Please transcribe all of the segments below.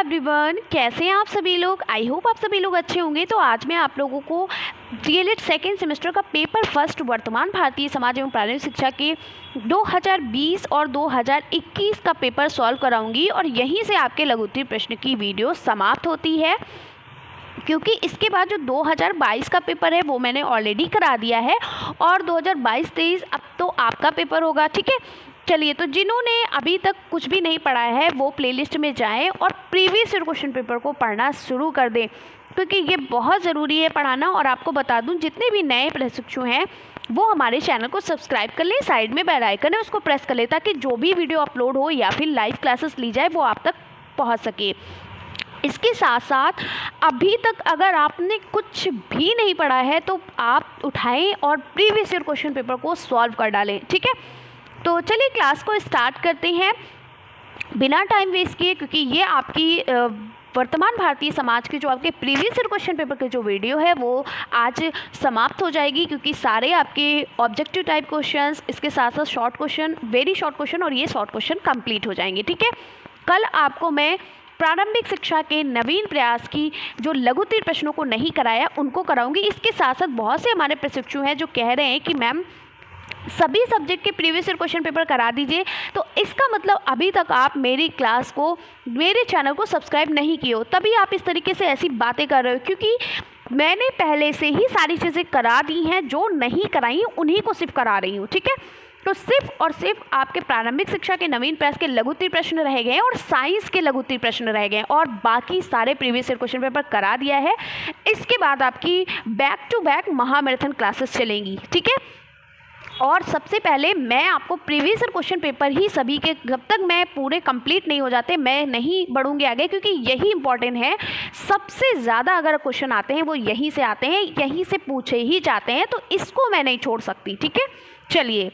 Everyone, कैसे हैं आप सभी लोग। आई होप आप सभी लोग अच्छे होंगे। तो आज मैं आप लोगों को डीएलएड सेकेंड सेमेस्टर का पेपर फर्स्ट वर्तमान भारतीय समाज एवं प्रारंभिक शिक्षा के 2020 और 2021 का पेपर सॉल्व कराऊंगी और यहीं से आपके लघुत्तरीय प्रश्न की वीडियो समाप्त होती है, क्योंकि इसके बाद जो 2022 का पेपर है वो मैंने ऑलरेडी करा दिया है और 2022-23 अब तो आपका पेपर होगा। ठीक है, चलिए, तो जिन्होंने अभी तक कुछ भी नहीं पढ़ा है वो प्लेलिस्ट में जाएं और प्रीवियस ईयर क्वेश्चन पेपर को पढ़ना शुरू कर दें, क्योंकि ये बहुत ज़रूरी है पढ़ाना। और आपको बता दूं, जितने भी नए प्रशिक्षु हैं वो हमारे चैनल को सब्सक्राइब कर लें, साइड में बेल आइकन है उसको प्रेस कर लें, ताकि जो भी वीडियो अपलोड हो या फिर लाइव क्लासेस ली जाए वो आप तक पहुँच सके। इसके साथ साथ अभी तक अगर आपने कुछ भी नहीं पढ़ा है तो आप उठाएं और प्रीवियस ईयर क्वेश्चन पेपर को सॉल्व कर डालें। ठीक है, तो चलिए क्लास को स्टार्ट करते हैं बिना टाइम वेस्ट किए, क्योंकि ये आपकी वर्तमान भारतीय समाज के जो आपके प्रीवियस ईयर क्वेश्चन पेपर के जो वीडियो है वो आज समाप्त हो जाएगी, क्योंकि सारे आपके ऑब्जेक्टिव टाइप क्वेश्चंस, इसके साथ साथ short question, very short question और ये शॉर्ट क्वेश्चन कंप्लीट हो जाएंगे। ठीक है, कल आपको मैं प्रारंभिक शिक्षा के नवीन प्रयास की जो लघुत्तरीय प्रश्नों को नहीं कराया उनको कराऊंगी। इसके साथ साथ बहुत से हमारे प्रशिक्षु हैं जो कह रहे हैं कि मैम सभी सब्जेक्ट के प्रीवियस ईयर क्वेश्चन पेपर करा दीजिए, तो इसका मतलब अभी तक आप मेरी क्लास को, मेरे चैनल को सब्सक्राइब नहीं किए हो, तभी आप इस तरीके से ऐसी बातें कर रहे हो। क्योंकि मैंने पहले से ही सारी चीज़ें करा दी हैं, जो नहीं कराई उन्हीं को सिर्फ करा रही हूँ। ठीक है, तो सिर्फ और सिर्फ आपके प्रारंभिक शिक्षा के नवीन प्रयास के लघुत्तरीय प्रश्न रह गए हैं और साइंस के लघुत्तरीय प्रश्न रह गए हैं, और बाकी सारे प्रीवियस ईयर क्वेश्चन पेपर करा दिया है। इसके बाद आपकी बैक टू बैक महामैराथन क्लासेस चलेंगी। ठीक है, और सबसे पहले मैं आपको प्रीवियस ईयर क्वेश्चन पेपर ही सभी के, जब तक मैं पूरे कंप्लीट नहीं हो जाते मैं नहीं बढ़ूंगी आगे, क्योंकि यही इंपॉर्टेंट है। सबसे ज़्यादा अगर क्वेश्चन आते हैं वो यहीं से आते हैं, यहीं से पूछे ही जाते हैं, तो इसको मैं नहीं छोड़ सकती। ठीक है, चलिए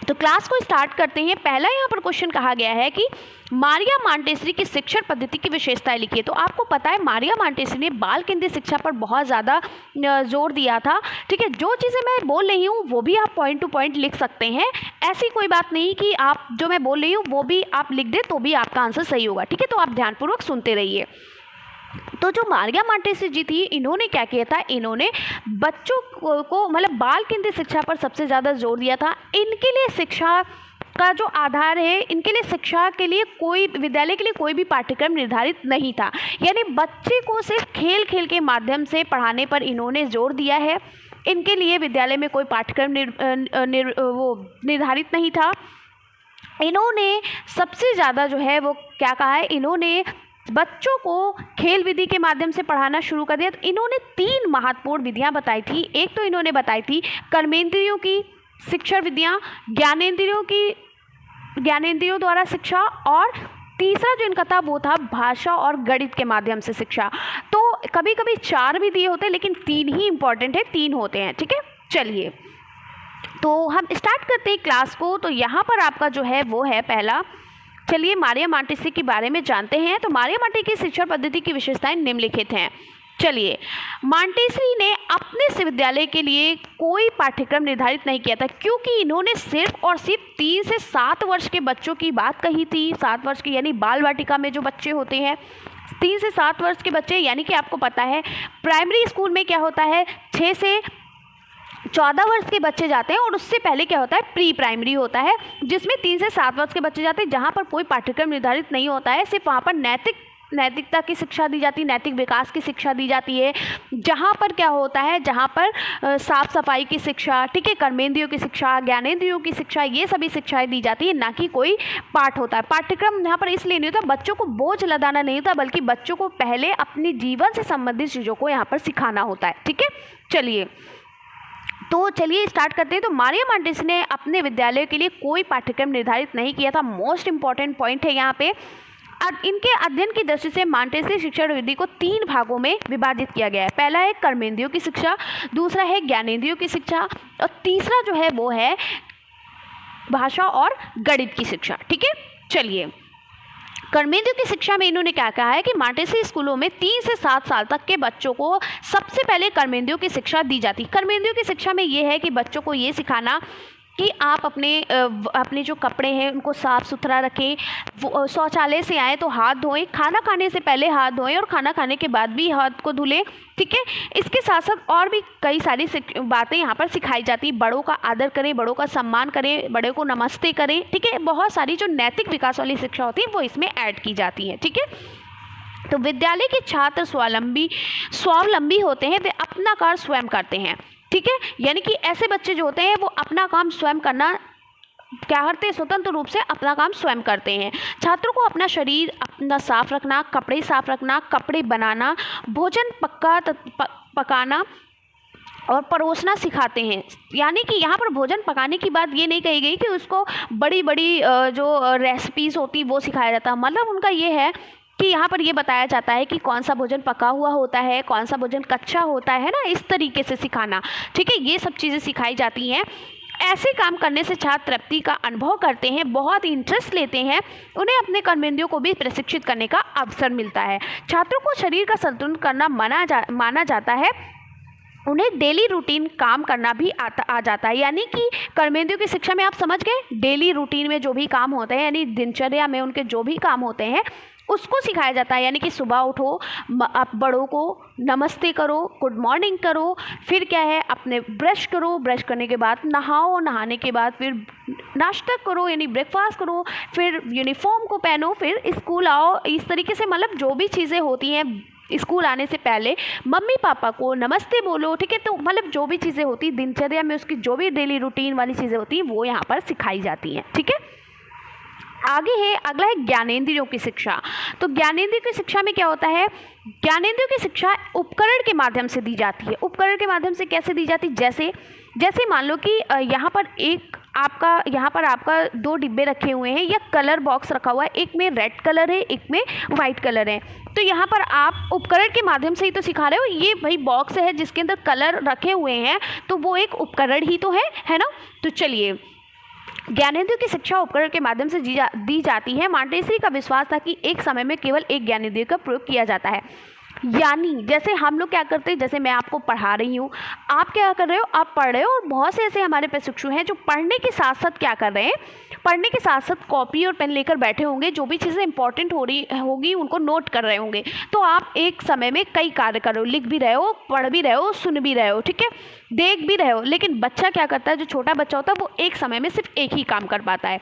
तो क्लास को स्टार्ट करते हैं। पहला यहाँ पर क्वेश्चन कहा गया है कि मारिया मांटेसरी की शिक्षण पद्धति की विशेषताएं लिखिए। तो आपको पता है मारिया मांटेसरी ने बाल केंद्रित शिक्षा पर बहुत ज़्यादा जोर दिया था। ठीक है, जो चीज़ें मैं बोल रही हूँ वो भी आप पॉइंट टू पॉइंट लिख सकते हैं। ऐसी कोई बात नहीं कि आप जो मैं बोल रही हूँ वो भी आप लिख दें तो भी आपका आंसर सही होगा। ठीक है, तो आप ध्यानपूर्वक सुनते रहिए। तो जो मारिया मांटेसरी जी थी, इन्होंने क्या किया था, इन्होंने बच्चों को मतलब बाल केंद्रित शिक्षा पर सबसे ज़्यादा जोर दिया था। इनके लिए शिक्षा का जो आधार है, इनके लिए शिक्षा के लिए कोई विद्यालय के लिए कोई भी पाठ्यक्रम निर्धारित नहीं था, यानी बच्चे को सिर्फ खेल खेल के माध्यम से पढ़ाने पर इन्होंने जोर दिया है। इनके लिए विद्यालय में कोई पाठ्यक्रम निर्धारित नहीं था। इन्होंने सबसे ज़्यादा जो है वो क्या कहा है, इन्होंने बच्चों को खेल विधि के माध्यम से पढ़ाना शुरू कर दिया। तो इन्होंने 3 महत्वपूर्ण विधियां बताई थी। एक तो इन्होंने बताई थी कर्मेंद्रियों की शिक्षण विधियां, ज्ञानेंद्रियों द्वारा शिक्षा, और तीसरा जो इनका था वो था भाषा और गणित के माध्यम से शिक्षा। तो कभी कभी 4 भी दिए होते हैं, लेकिन 3 ही इंपॉर्टेंट है, 3 होते हैं। ठीक है, चलिए तो हम स्टार्ट करते हैं क्लास को। तो यहाँ पर आपका जो है वो है पहला, चलिए मारिया मांटेसरी के बारे में जानते हैं। तो मारिया मांटेसरी की शिक्षण पद्धति की विशेषताएं निम्नलिखित हैं। चलिए, मांटेसरी ने अपने विद्यालय के लिए कोई पाठ्यक्रम निर्धारित नहीं किया था, क्योंकि इन्होंने सिर्फ और सिर्फ 3 से 7 वर्ष के बच्चों की बात कही थी। 7 वर्ष के यानी बाल वाटिका में जो बच्चे होते हैं, 3 से 7 वर्ष के बच्चे, यानी कि आपको पता है प्राइमरी स्कूल में क्या होता है, 6 से 14 वर्ष के बच्चे जाते हैं, और उससे पहले क्या होता है, प्री प्राइमरी होता है, जिसमें 3 से 7 वर्ष के बच्चे जाते हैं, जहाँ पर कोई पाठ्यक्रम निर्धारित नहीं होता है। सिर्फ वहाँ पर नैतिकता की शिक्षा दी जाती है, नैतिक विकास की शिक्षा दी जाती है, जहाँ पर क्या होता है, जहाँ पर साफ सफाई की शिक्षा, ठीक है, कर्मेंद्रियों की शिक्षा, ज्ञानेंद्रियों की शिक्षा, ये सभी शिक्षाएं दी जाती है, ना कि कोई पाठ होता है। पाठ्यक्रम यहाँ पर इसलिए नहीं होता, बच्चों को बोझ लदाना नहीं होता, बल्कि बच्चों को पहले अपने जीवन से संबंधित चीज़ों को यहाँ पर सिखाना होता है। ठीक है, चलिए तो चलिए स्टार्ट करते हैं। तो मारिया मांटेसरी ने अपने विद्यालय के लिए कोई पाठ्यक्रम निर्धारित नहीं किया था। मोस्ट इंपॉर्टेंट पॉइंट है यहाँ पे। इनके अध्ययन की दृष्टि से मांटेसरी शिक्षण विधि को 3 भागों में विभाजित किया गया है। पहला है कर्मेंद्रियों की शिक्षा, दूसरा है ज्ञानेंद्रियों की शिक्षा, और तीसरा जो है वो है भाषा और गणित की शिक्षा। ठीक है, चलिए कर्मेंद्रियों की शिक्षा में इन्होंने क्या कहा है कि मांटेसरी स्कूलों में 3 से 7 साल तक के बच्चों को सबसे पहले कर्मेंद्रियों की शिक्षा दी जाती। कर्मेंद्रियों की शिक्षा में ये है कि बच्चों को ये सिखाना कि आप अपने जो कपड़े हैं उनको साफ़ सुथरा रखें, शौचालय से आए तो हाथ धोएं, खाना खाने से पहले हाथ धोएं और खाना खाने के बाद भी हाथ को धुलें, ठीक है। इसके साथ साथ और भी कई सारी बातें यहाँ पर सिखाई जाती हैं। बड़ों का आदर करें, बड़ों का सम्मान करें, बड़ों को नमस्ते करें, ठीक है। बहुत सारी जो नैतिक विकास वाली शिक्षा होती है वो इसमें ऐड की जाती है, ठीक है। तो विद्यालय के छात्र स्वावलंबी होते हैं, वे अपना कार्य स्वयं करते हैं, ठीक है। यानी कि ऐसे बच्चे जो होते हैं वो अपना काम स्वयं करना क्या करते हैं, स्वतंत्र रूप से अपना काम स्वयं करते हैं। छात्रों को अपना शरीर अपना साफ रखना, कपड़े साफ रखना, कपड़े बनाना, भोजन पकाना और परोसना सिखाते हैं। यानी कि यहाँ पर भोजन पकाने की बात ये नहीं कही गई कि उसको बड़ी बड़ी जो रेसिपीज़ होती वो सिखाया जाता, मतलब उनका ये है कि यहाँ पर ये बताया जाता है कि कौन सा भोजन पका हुआ होता है, कौन सा भोजन कच्चा होता है ना, इस तरीके से सिखाना, ठीक है। ये सब चीज़ें सिखाई जाती हैं। ऐसे काम करने से छात्र तृप्ति का अनुभव करते हैं, बहुत इंटरेस्ट लेते हैं, उन्हें अपने कर्मेंद्रियों को भी प्रशिक्षित करने का अवसर मिलता है। छात्रों को शरीर का संतुलन करना माना जाता है, उन्हें डेली रूटीन काम करना भी आ जाता है। यानी कि कर्मेंद्रियों की शिक्षा में आप समझ गए, डेली रूटीन में जो भी काम होते हैं, यानी दिनचर्या में उनके जो भी काम होते हैं उसको सिखाया जाता है। यानी कि सुबह उठो, आप बड़ों को नमस्ते करो, गुड मॉर्निंग करो, फिर क्या है अपने ब्रश करो, ब्रश करने के बाद नहाओ, नहाने के बाद फिर नाश्ता करो यानी ब्रेकफास्ट करो, फिर यूनिफॉर्म को पहनो, फिर स्कूल आओ। इस तरीके से मतलब जो भी चीज़ें होती हैं, स्कूल आने से पहले मम्मी पापा को नमस्ते बोलो, ठीक है। तो मतलब जो भी चीज़ें होती दिनचर्या में, उसकी जो भी डेली रूटीन वाली चीज़ें होती हैं वो यहाँ पर सिखाई जाती हैं, ठीक है। आगे है, अगला है ज्ञानेंद्रियों की शिक्षा। तो ज्ञानेंद्रियों की शिक्षा में क्या होता है, ज्ञानेंद्रियों की शिक्षा उपकरण के माध्यम से दी जाती है। उपकरण के माध्यम से कैसे दी जाती है, जैसे मान लो कि यहाँ पर आपका 2 डिब्बे रखे हुए हैं या कलर बॉक्स रखा हुआ है, एक में रेड कलर है, एक में वाइट कलर है। तो यहाँ पर आप उपकरण के माध्यम से ही तो सिखा रहे हो, ये वही बॉक्स है जिसके अंदर कलर रखे हुए हैं, तो वो एक उपकरण ही तो है ना। तो चलिए, ज्ञानेंद्रियों की शिक्षा उपकरण के माध्यम से दी जाती है। मांटेसरी का विश्वास था कि एक समय में केवल एक ज्ञानेंद्रिय का प्रयोग किया जाता है। यानी जैसे हम लोग क्या करते हैं, जैसे मैं आपको पढ़ा रही हूँ, आप क्या कर रहे हो, आप पढ़ रहे हो, और बहुत से ऐसे हमारे प्रशिक्षु हैं जो पढ़ने के साथ साथ क्या कर रहे हैं, पढ़ने के साथ साथ कॉपी और पेन लेकर बैठे होंगे, जो भी चीज़ें इंपॉर्टेंट हो रही होगी उनको नोट कर रहे होंगे। तो आप एक समय में कई कार्य कर रहे हो, लिख भी रहे हो, पढ़ भी रहे हो, सुन भी रहे हो, ठीक है, देख भी रहे हो। लेकिन बच्चा क्या करता है, जो छोटा बच्चा होता है वो एक समय में सिर्फ एक ही काम कर पाता है,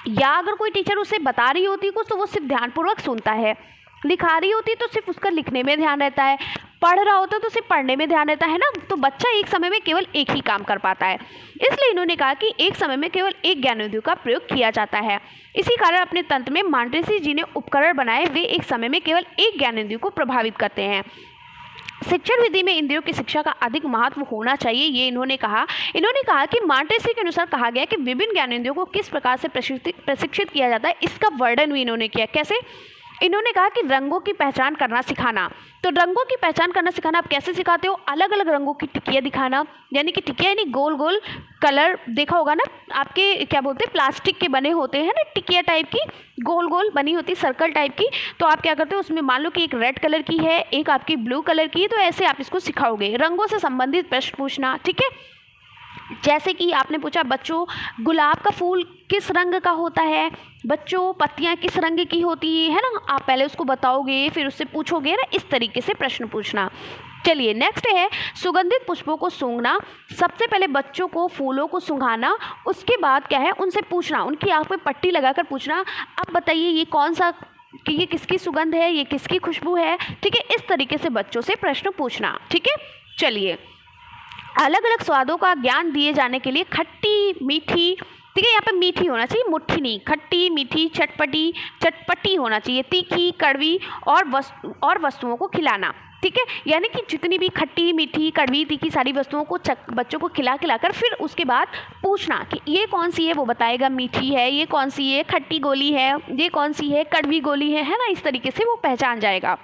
या अगर कोई टीचर उसे बता रही होती है कुछ तो वो सिर्फ ध्यानपूर्वक सुनता है, लिखा रही होती तो सिर्फ उसका लिखने में ध्यान रहता है, पढ़ रहा होता तो सिर्फ पढ़ने में ध्यान रहता है ना। तो बच्चा एक समय में केवल एक ही काम कर पाता है, इसलिए इन्होंने कहा कि एक समय में केवल एक ज्ञानेंद्रिय का प्रयोग किया जाता है। इसी कारण अपने तंत्र में मांटेसरी जी ने उपकरण बनाए, वे एक समय में केवल एक ज्ञानेंद्रिय को प्रभावित करते हैं। शिक्षण विधि में इंद्रियों की शिक्षा का अधिक महत्व होना चाहिए, ये इन्होंने कहा कि मांटेसरी के अनुसार कहा गया कि विभिन्न ज्ञानेंद्रियों को किस प्रकार से प्रशिक्षित किया जाता है, इसका वर्णन भी इन्होंने किया। कैसे, इन्होंने कहा कि रंगों की पहचान करना सिखाना। तो रंगों की पहचान करना सिखाना आप कैसे सिखाते हो, अलग अलग रंगों की टिकिया दिखाना, यानी कि टिकिया यानी गोल गोल कलर, देखा होगा ना आपके क्या बोलते हैं, प्लास्टिक के बने होते हैं ना टिकिया टाइप की, गोल गोल बनी होती सर्कल टाइप की। तो आप क्या करते हो, उसमें मान लो कि एक रेड कलर की है, एक आपकी ब्लू कलर की है, तो ऐसे आप इसको सिखाओगे। रंगों से संबंधित प्रश्न पूछना, ठीक है। जैसे कि आपने पूछा बच्चों गुलाब का फूल किस रंग का होता है, बच्चों पत्तियां किस रंग की होती है ना, आप पहले उसको बताओगे फिर उससे पूछोगे ना, इस तरीके से प्रश्न पूछना। चलिए नेक्स्ट है सुगंधित पुष्पों को सूंघना। सबसे पहले बच्चों को फूलों को सूंघाना, उसके बाद क्या है उनसे पूछना, उनकी आँख पे पट्टी लगाकर पूछना, अब बताइए ये कौन सा, कि ये किसकी सुगंध है, ये किसकी खुशबू है, ठीक है। इस तरीके से बच्चों से प्रश्न पूछना, ठीक है। चलिए, अलग अलग स्वादों का ज्ञान दिए जाने के लिए खट्टी मीठी, ठीक है, यहाँ पे मीठी होना चाहिए, मुट्ठी नहीं, खट्टी मीठी चटपटी होना चाहिए, तीखी कड़वी और वस्तुओं को खिलाना, ठीक है। यानी कि जितनी भी खट्टी मीठी कड़वी तीखी सारी वस्तुओं को बच्चों को खिलाकर फिर उसके बाद पूछना कि ये कौन सी है, वो बताएगा मीठी है, ये कौन सी है खट्टी गोली है, ये कौन सी है कड़वी गोली है ना, इस तरीके से वो पहचान जाएगा।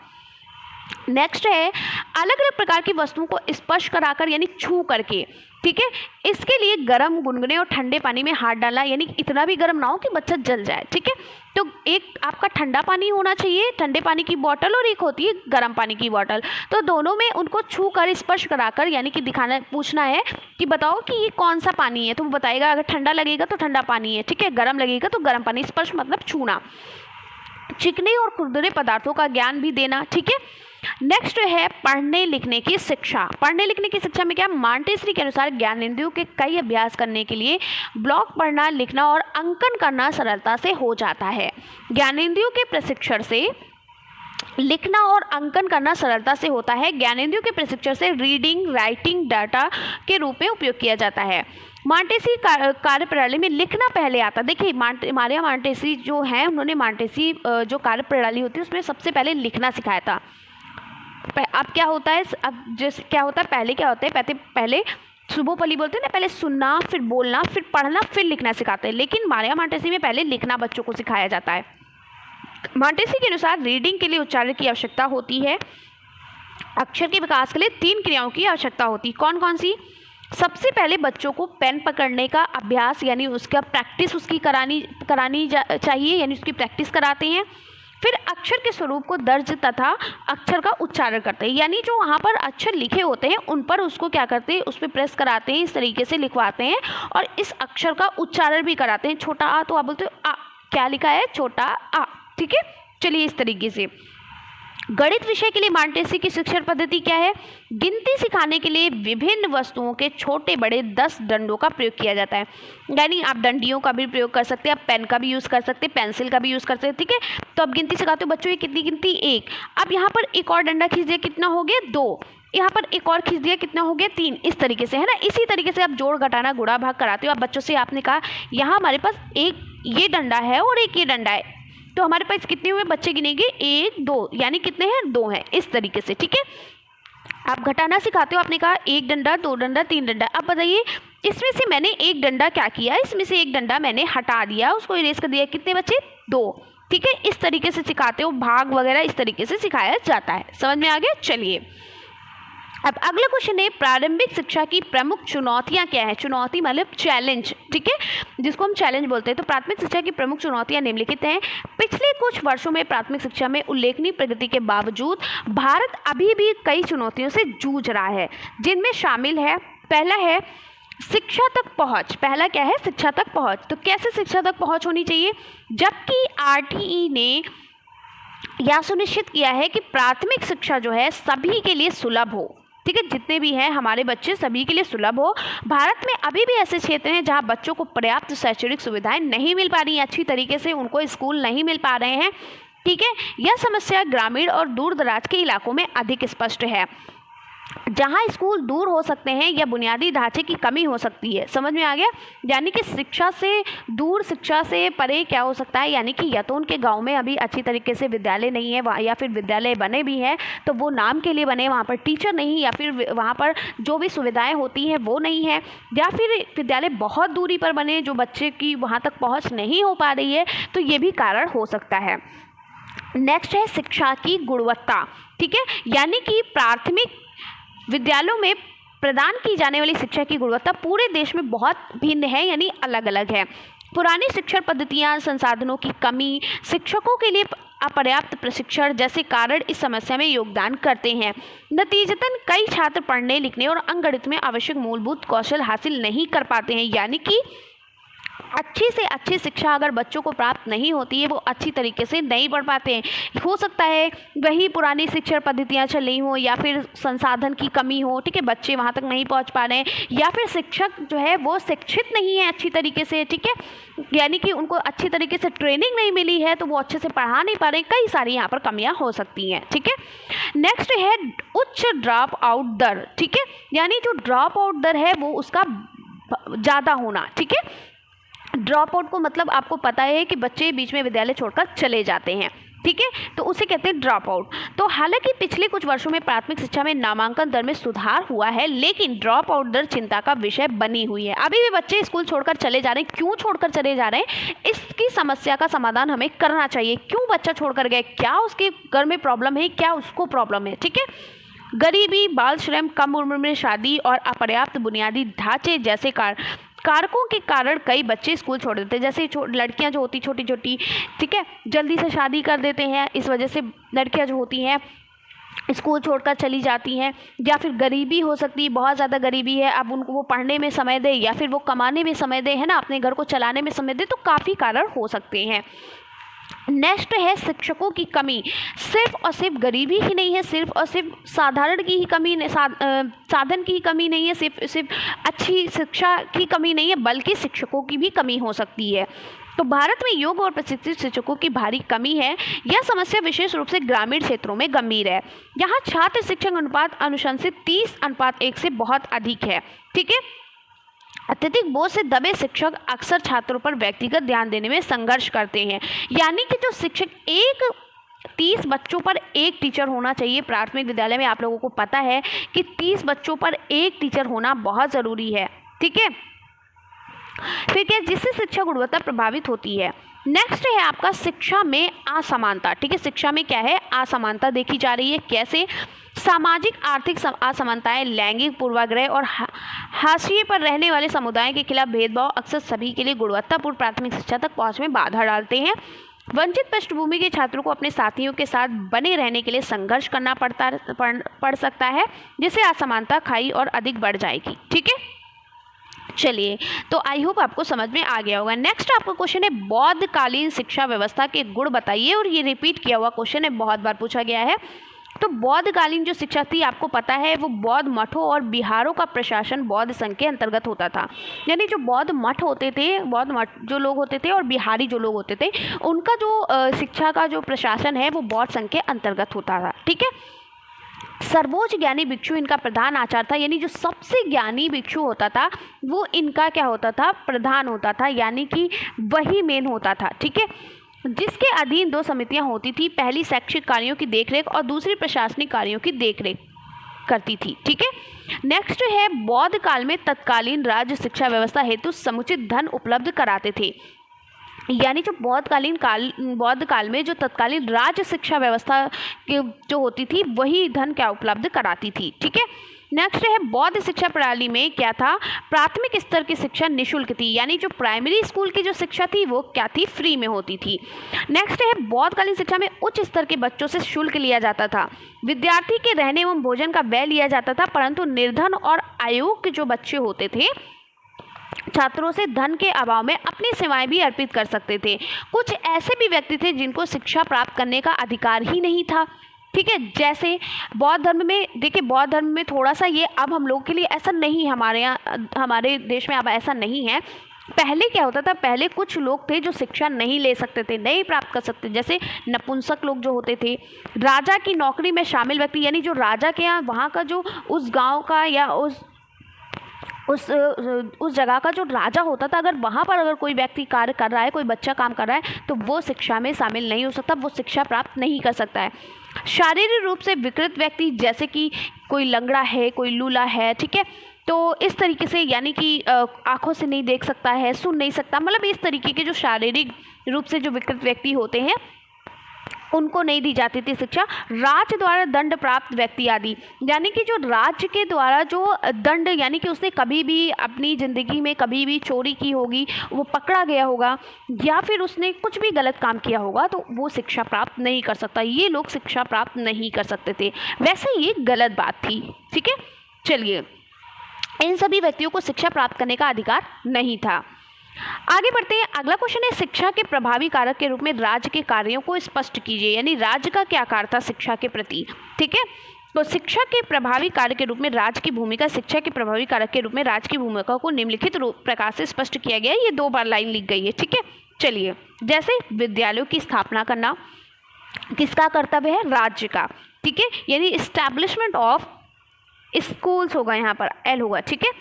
नेक्स्ट है अलग अलग प्रकार की वस्तुओं को स्पर्श कराकर यानी छू करके, ठीक है। इसके लिए गर्म गुनगुने और ठंडे पानी में हाथ डालना, यानी इतना भी गर्म ना हो कि बच्चा जल जाए, ठीक है। तो एक आपका ठंडा पानी होना चाहिए, ठंडे पानी की बोतल, और एक होती है गर्म पानी की बोतल। तो दोनों में उनको छू कर स्पर्श कराकर, यानी कि दिखाना, पूछना है कि बताओ कि ये कौन सा पानी है, तो वो बताएगा। अगर ठंडा लगेगा तो ठंडा पानी है, ठीक है, गर्म लगेगा तो गर्म पानी। स्पर्श मतलब छूना। चिकने और खुरदुरे पदार्थों का ज्ञान भी देना, ठीक है। नेक्स्ट है पढ़ने लिखने की शिक्षा। पढ़ने लिखने की शिक्षा में क्या, मॉन्टेसरी के अनुसार ज्ञानेंद्रियों के कई अभ्यास करने के लिए ब्लॉक पढ़ना, लिखना और अंकन करना सरलता से हो जाता है। ज्ञानेंद्रियों के प्रशिक्षण से लिखना और अंकन करना सरलता से होता है। ज्ञानेंद्रियों के प्रशिक्षण से रीडिंग, राइटिंग डाटा के रूप में उपयोग किया जाता है। मॉन्टेसरी कार्य प्रणाली में लिखना पहले आता। देखिए मारिया मॉन्टेसरी जो है, उन्होंने मॉन्टेसरी जो कार्य प्रणाली होती है उसमें सबसे पहले लिखना सिखाया था। अब क्या होता है, अब जैसे क्या होता है, पहले क्या होता है, पहले सुबोपली बोलते हैं ना, पहले सुनना, फिर बोलना, फिर पढ़ना, फिर लिखना सिखाते हैं। लेकिन मारिया मॉन्टेसरी में पहले लिखना बच्चों को सिखाया जाता है। मॉन्टेसरी के अनुसार रीडिंग के लिए उच्चारण की आवश्यकता होती है। अक्षर के विकास के लिए 3 क्रियाओं की आवश्यकता होती है। कौन कौन सी? सबसे पहले बच्चों को पेन पकड़ने का अभ्यास, यानी उसका प्रैक्टिस उसकी करानी चाहिए, यानी उसकी प्रैक्टिस कराते हैं। फिर अक्षर के स्वरूप को दर्ज तथा अक्षर का उच्चारण करते हैं, यानी जो वहाँ पर अक्षर लिखे होते हैं उन पर उसको क्या करते हैं, उस पर प्रेस कराते हैं, इस तरीके से लिखवाते हैं और इस अक्षर का उच्चारण भी कराते हैं। छोटा आ तो आप बोलते हो आ, क्या लिखा है, छोटा आ, ठीक है। चलिए इस तरीके से। गणित विषय के लिए मॉन्टेसरी की शिक्षण पद्धति क्या है? गिनती सिखाने के लिए विभिन्न वस्तुओं के छोटे बड़े 10 डंडों का प्रयोग किया जाता है, यानी आप डंडियों का भी प्रयोग कर सकते हैं, आप पेन का भी यूज़ कर सकते हैं, पेंसिल का भी यूज़ कर सकते हैं, ठीक है। तो अब गिनती सिखाते हो बच्चों, ये कितनी गिनती 1। अब यहाँ पर एक और डंडा खींच दिया, कितना हो गया 2। यहाँ पर एक और खींच दिया, कितना हो गया 3। इस तरीके से, है ना। इसी तरीके से आप जोड़ घटाना गुणा भाग कराते हो। आप बच्चों से आपने कहा यहाँ हमारे पास एक ये डंडा है और एक ये डंडा है, तो हमारे पास कितने हुए, बच्चे गिनेंगे 1 2, यानी कितने हैं 2 हैं, इस तरीके से, ठीक है। आप घटाना सिखाते हो, आपने कहा 1 डंडा 2 डंडा 3 डंडा। अब बताइए इसमें से मैंने एक डंडा क्या किया, इसमें से एक डंडा मैंने हटा दिया, उसको इरेज कर दिया, कितने बचे 2, ठीक है। इस तरीके से सिखाते हो, भाग वगैरह इस तरीके से सिखाया जाता है। समझ में आ गया? चलिए अब अगला क्वेश्चन है, प्रारंभिक शिक्षा की प्रमुख चुनौतियां क्या है? चुनौती मतलब चैलेंज, ठीक है, जिसको हम चैलेंज बोलते हैं। तो प्राथमिक शिक्षा की प्रमुख चुनौतियां निम्नलिखित हैं। पिछले कुछ वर्षों में प्राथमिक शिक्षा में उल्लेखनीय प्रगति के बावजूद भारत अभी भी कई चुनौतियों से जूझ रहा है, जिनमें शामिल है, पहला है शिक्षा तक पहुंच। पहला क्या है? शिक्षा तक पहुंच। तो कैसे शिक्षा तक पहुंच होनी चाहिए? जबकि RTE ने यह सुनिश्चित किया है कि प्राथमिक शिक्षा जो है सभी के लिए सुलभ हो, ठीक है, जितने भी हैं हमारे बच्चे सभी के लिए सुलभ हो। भारत में अभी भी ऐसे क्षेत्र हैं जहां बच्चों को पर्याप्त शैक्षणिक सुविधाएं नहीं मिल पा रही हैं, अच्छी तरीके से उनको स्कूल नहीं मिल पा रहे हैं, ठीक है। यह समस्या ग्रामीण और दूर दराज के इलाकों में अधिक स्पष्ट है, जहां स्कूल दूर हो सकते हैं या बुनियादी ढांचे की कमी हो सकती है। समझ में आ गया? यानी कि शिक्षा से दूर, शिक्षा से परे क्या हो सकता है, यानी कि या तो उनके गांव में अभी अच्छी तरीके से विद्यालय नहीं है, या फिर विद्यालय बने भी हैं तो वो नाम के लिए बने, वहाँ पर टीचर नहीं, या फिर वहाँ पर जो भी सुविधाएं होती हैं वो नहीं है, या फिर विद्यालय बहुत दूरी पर बने जो बच्चे की वहाँ तक पहुँच नहीं हो पा रही है, तो ये भी कारण हो सकता है। नेक्स्ट है शिक्षा की गुणवत्ता, ठीक है, यानी कि प्राथमिक विद्यालयों में प्रदान की जाने वाली शिक्षा की गुणवत्ता पूरे देश में बहुत भिन्न है, यानी अलग अलग है। पुरानी शिक्षण पद्धतियां, संसाधनों की कमी, शिक्षकों के लिए अपर्याप्त प्रशिक्षण जैसे कारण इस समस्या में योगदान करते हैं। नतीजतन कई छात्र पढ़ने, लिखने और अंकगणित में आवश्यक मूलभूत कौशल हासिल नहीं कर पाते हैं, यानी कि अच्छी से अच्छी शिक्षा अगर बच्चों को प्राप्त नहीं होती है, वो अच्छी तरीके से नहीं पढ़ पाते हैं। हो सकता है वही पुरानी शिक्षण पद्धतियाँ चल रही हो, या फिर संसाधन की कमी हो, ठीक है, बच्चे वहाँ तक नहीं पहुँच पा रहे हैं, या फिर शिक्षक जो है वो शिक्षित नहीं है अच्छी तरीके से, ठीक है, यानी कि उनको अच्छी तरीके से ट्रेनिंग नहीं मिली है तो वो अच्छे से पढ़ा नहीं पा रहे। कई सारी यहाँ पर कमियाँ हो सकती हैं, ठीक है। नेक्स्ट है उच्च ड्रॉप आउट दर, ठीक है, यानी जो ड्रॉप आउट दर है वो उसका ज़्यादा होना, ठीक है। ड्रॉप आउट को मतलब आपको पता है कि बच्चे बीच में विद्यालय छोड़कर चले जाते हैं, ठीक है, तो उसे कहते हैं ड्रॉप आउट। तो हालांकि पिछले कुछ वर्षों में प्राथमिक शिक्षा में नामांकन दर में सुधार हुआ है, लेकिन ड्रॉप आउट दर चिंता का विषय बनी हुई है। अभी भी बच्चे स्कूल छोड़कर चले जा रहे हैं। क्यों छोड़कर चले जा रहे हैं? इसकी समस्या का समाधान हमें करना चाहिए। क्यों बच्चा छोड़कर गया? क्या उसके घर में प्रॉब्लम है, क्या उसको प्रॉब्लम है, ठीक है। गरीबी, बाल श्रम, कम उम्र में शादी और अपर्याप्त बुनियादी ढांचे जैसे कारकों के कारण कई बच्चे स्कूल छोड़ देते हैं। जैसे लड़कियां जो होती छोटी छोटी, ठीक है, जल्दी से शादी कर देते हैं, इस वजह से लड़कियां जो होती हैं स्कूल छोड़कर चली जाती हैं। या फिर गरीबी हो सकती है, बहुत ज़्यादा गरीबी है, अब उनको वो पढ़ने में समय दे या फिर वो कमाने में समय दे, है ना, अपने घर को चलाने में समय दे, तो काफ़ी कारण हो सकते हैं। नेक्स्ट है शिक्षकों की कमी। सिर्फ और सिर्फ गरीबी ही नहीं है, सिर्फ और सिर्फ साधारण की ही कमी, साधन की ही कमी नहीं है, सिर्फ सिर्फ अच्छी शिक्षा की कमी नहीं है, बल्कि शिक्षकों की भी कमी हो सकती है। तो भारत में योग्य और प्रशिक्षित शिक्षकों की भारी कमी है। यह समस्या विशेष रूप से ग्रामीण क्षेत्रों में गंभीर है। यहाँ छात्र शिक्षक अनुपात अनुशंसित 30:1 से बहुत अधिक है। ठीक है, अत्यधिक बोझ से दबे शिक्षक अक्सर छात्रों पर व्यक्तिगत ध्यान देने में संघर्ष करते हैं। यानी कि जो शिक्षक 30 बच्चों पर एक टीचर होना चाहिए। प्राथमिक विद्यालय में आप लोगों को पता है कि 30 बच्चों पर एक टीचर होना बहुत ज़रूरी है। ठीक है, फिर क्या, जिससे शिक्षा गुणवत्ता प्रभावित होती है। नेक्स्ट है आपका शिक्षा में असमानता। ठीक है, शिक्षा में क्या है, असमानता देखी जा रही है। कैसे? सामाजिक आर्थिक असमानताएं, लैंगिक पूर्वाग्रह और हाशिए पर रहने वाले समुदायों के खिलाफ भेदभाव अक्सर सभी के लिए गुणवत्तापूर्ण प्राथमिक शिक्षा तक पहुंच में बाधा डालते हैं। वंचित पृष्ठभूमि के छात्रों को अपने साथियों के साथ बने रहने के लिए संघर्ष करना पड़ सकता है, जिससे असमानता खाई और अधिक बढ़ जाएगी। ठीक है, चलिए, तो आई होप आपको समझ में आ गया होगा। नेक्स्ट आपका क्वेश्चन है बौद्धकालीन शिक्षा व्यवस्था के गुण बताइए, और ये रिपीट किया हुआ क्वेश्चन है, बहुत बार पूछा गया है। तो बौद्धकालीन जो शिक्षा थी, आपको पता है, वो बौद्ध मठों और बिहारों का प्रशासन बौद्ध संघ के अंतर्गत होता था। यानी जो बौद्ध मठ होते थे, बौद्ध मठ जो लोग होते थे और बिहारी जो लोग होते थे, उनका जो शिक्षा का जो प्रशासन है वो बौद्ध संघ के अंतर्गत होता था। ठीक है, सर्वोच्च ज्ञानी भिक्षु इनका प्रधान आचार्य था। यानी जो सबसे ज्ञानी भिक्षु होता था वो इनका क्या होता था, प्रधान होता था, यानी कि वही मेन होता था। ठीक है, जिसके अधीन 2 समितियां होती थी, पहली शैक्षिक कार्यों की देखरेख और दूसरी प्रशासनिक कार्यों की देखरेख करती थी। ठीक है, नेक्स्ट है बौद्ध काल में तत्कालीन राज्य शिक्षा व्यवस्था हेतु समुचित धन उपलब्ध कराते थे। यानी जो बौद्ध काल में जो तत्कालीन राज्य शिक्षा व्यवस्था जो होती थी वही धन क्या उपलब्ध कराती थी। ठीक है, नेक्स्ट है बौद्ध शिक्षा प्रणाली में क्या था, प्राथमिक स्तर की शिक्षा निःशुल्क थी। यानी जो प्राइमरी स्कूल की जो शिक्षा थी वो क्या थी, फ्री में होती थी। नेक्स्ट है बौद्धकालीन शिक्षा में उच्च स्तर के बच्चों से शुल्क लिया जाता था। विद्यार्थी के रहने एवं भोजन का व्यय लिया जाता था, परंतु निर्धन और अयोग्य जो बच्चे होते थे छात्रों से धन के अभाव में अपनी सेवाएं भी अर्पित कर सकते थे। कुछ ऐसे भी व्यक्ति थे जिनको शिक्षा प्राप्त करने का अधिकार ही नहीं था। ठीक है, जैसे बौद्ध धर्म में, देखिए बौद्ध धर्म में थोड़ा सा ये अब हम लोग के लिए ऐसा नहीं, हमारे देश में अब ऐसा नहीं है। पहले क्या होता था, पहले कुछ लोग थे जो शिक्षा नहीं ले सकते थे, नहीं प्राप्त कर सकते, जैसे नपुंसक लोग जो होते थे, राजा की नौकरी में शामिल व्यक्ति, यानी जो राजा के यहाँ वहाँ का जो उस गाँव का या उस जगह का जो राजा होता था, अगर वहाँ पर अगर कोई व्यक्ति कार्य कर रहा है, कोई बच्चा काम कर रहा है, तो वो शिक्षा में शामिल नहीं हो सकता, वो शिक्षा प्राप्त नहीं कर सकता है। शारीरिक रूप से विकृत व्यक्ति, जैसे कि कोई लंगड़ा है, कोई लूला है, ठीक है, तो इस तरीके से, यानी कि आंखों से नहीं देख सकता है, सुन नहीं सकता, मतलब इस तरीके के जो शारीरिक रूप से जो विकृत व्यक्ति होते हैं उनको नहीं दी जाती थी शिक्षा। राज्य द्वारा दंड प्राप्त व्यक्ति आदि, यानी कि जो राज्य के द्वारा जो दंड, यानी कि उसने कभी भी अपनी ज़िंदगी में कभी भी चोरी की होगी, वो पकड़ा गया होगा, या फिर उसने कुछ भी गलत काम किया होगा, तो वो शिक्षा प्राप्त नहीं कर सकता। ये लोग शिक्षा प्राप्त नहीं कर सकते थे। वैसे ये गलत बात थी। ठीक है, चलिए, इन सभी व्यक्तियों को शिक्षा प्राप्त करने का अधिकार नहीं था। आगे बढ़ते हैं। अगला क्वेश्चन है शिक्षा के प्रभावी कारक के रूप में राज्य के कार्यों को स्पष्ट कीजिए, यानी राज्य का क्या कार्य था शिक्षा के प्रति। ठीक है, तो शिक्षा के प्रभावी कार्य के रूप में राज्य की भूमिका, शिक्षा के प्रभावी कारक के रूप में राज्य की भूमिका को निम्नलिखित प्रकार से स्पष्ट किया गया है। ये 2 बार लाइन लिख गई है। ठीक है, चलिए, जैसे विद्यालयों की स्थापना करना किसका कर्तव्य है, राज्य का। ठीक है, यानी इस्टेब्लिशमेंट ऑफ स्कूल्स होगा, यहाँ पर एल होगा। ठीक है,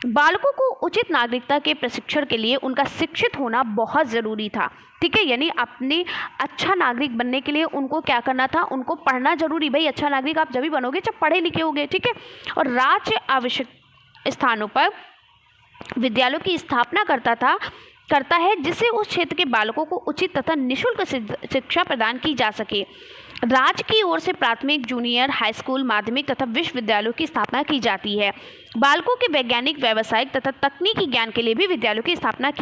बालकों को उचित नागरिकता के प्रशिक्षण के लिए उनका शिक्षित होना बहुत ज़रूरी था। ठीक है, यानी अपने अच्छा नागरिक बनने के लिए उनको क्या करना था, उनको पढ़ना जरूरी। भाई अच्छा नागरिक आप जब भी बनोगे जब पढ़े लिखे होगे। ठीक है, और राज्य आवश्यक स्थानों पर विद्यालयों की स्थापना करता है, जिससे उस क्षेत्र के बालकों को उचित तथा निःशुल्क शिक्षा प्रदान की जा सके। राज्य की ओर से प्राथमिक, जूनियर, हाई स्कूल, माध्यमिक तथा विश्वविद्यालयों की स्थापना की जाती है। बालकों के वैज्ञानिक, व्यावसायिक तथा तकनीकी ज्ञान के लिए भी विद्यालयों की स्थापित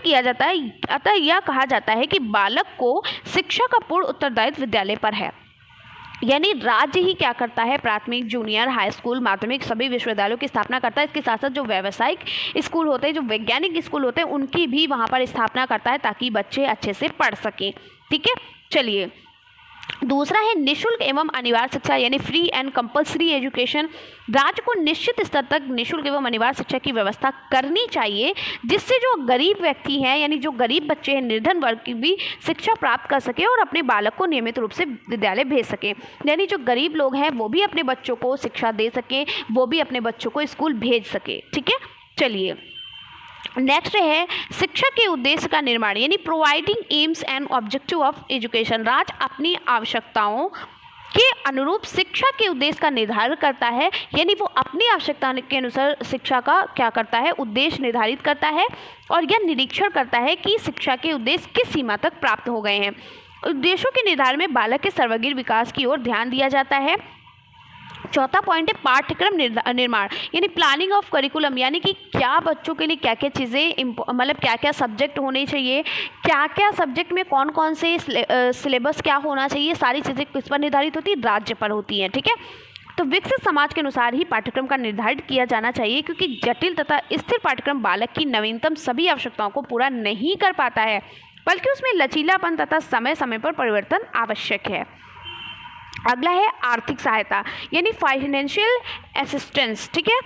किया जाता है। अतः यह कहा जाता है कि बालक को शिक्षा का पूर्ण उत्तरदायित्व विद्यालय पर है। यानी राज्य ही क्या करता है, प्राथमिक, जूनियर, हाई स्कूल, माध्यमिक सभी विश्वविद्यालयों की स्थापना करता है। इसके साथ साथ जो व्यावसायिक स्कूल होते हैं, जो वैज्ञानिक स्कूल होते हैं, उनकी भी वहाँ पर स्थापना करता है ताकि बच्चे अच्छे से पढ़ सकें। ठीक है, चलिए दूसरा है निशुल्क एवं अनिवार्य शिक्षा, यानी फ्री एंड कंपल्सरी एजुकेशन। राज्य को निश्चित स्तर तक निशुल्क एवं अनिवार्य शिक्षा की व्यवस्था करनी चाहिए, जिससे जो गरीब व्यक्ति हैं, यानी जो गरीब बच्चे हैं, निर्धन वर्ग की भी शिक्षा प्राप्त कर सके और अपने बालक को नियमित रूप से विद्यालय भेज सकें। यानी जो गरीब लोग हैं वो भी अपने बच्चों को शिक्षा दे सकें, वो भी अपने बच्चों को स्कूल भेज सके। ठीक है, चलिए नेक्स्ट है शिक्षा के उद्देश्य का निर्माण, यानी providing AIIMS and objective of education. राज्य अपनी आवश्यकताओं के अनुरूप शिक्षा के उद्देश्य का निर्धारण करता है, यानी वो अपनी आवश्यकता के अनुसार शिक्षा का क्या करता है, उद्देश्य निर्धारित करता है और यह निरीक्षण करता है कि शिक्षा के उद्देश्य किस सीमा तक प्राप्त हो गए हैं। उद्देश्यों के निर्धारण में बालक के सर्वांगीण विकास की ओर ध्यान दिया जाता है। चौथा पॉइंट है पाठ्यक्रम निर्माण, यानी प्लानिंग ऑफ करिकुलम, यानी कि क्या बच्चों के लिए क्या क्या चीज़ें मतलब क्या क्या सब्जेक्ट होने चाहिए, क्या क्या सब्जेक्ट में कौन कौन से सिलेबस क्या होना चाहिए, सारी चीज़ें किस पर निर्धारित होती है, राज्य पर होती हैं। ठीक है, तो विकसित समाज के अनुसार ही पाठ्यक्रम का निर्धारित किया जाना चाहिए, क्योंकि जटिल तथा स्थिर पाठ्यक्रम बालक की नवीनतम सभी आवश्यकताओं को पूरा नहीं कर पाता है, बल्कि उसमें लचीलापन तथा समय समय पर परिवर्तन आवश्यक है। अगला है आर्थिक सहायता, यानी फाइनेंशियल असिस्टेंस। ठीक है,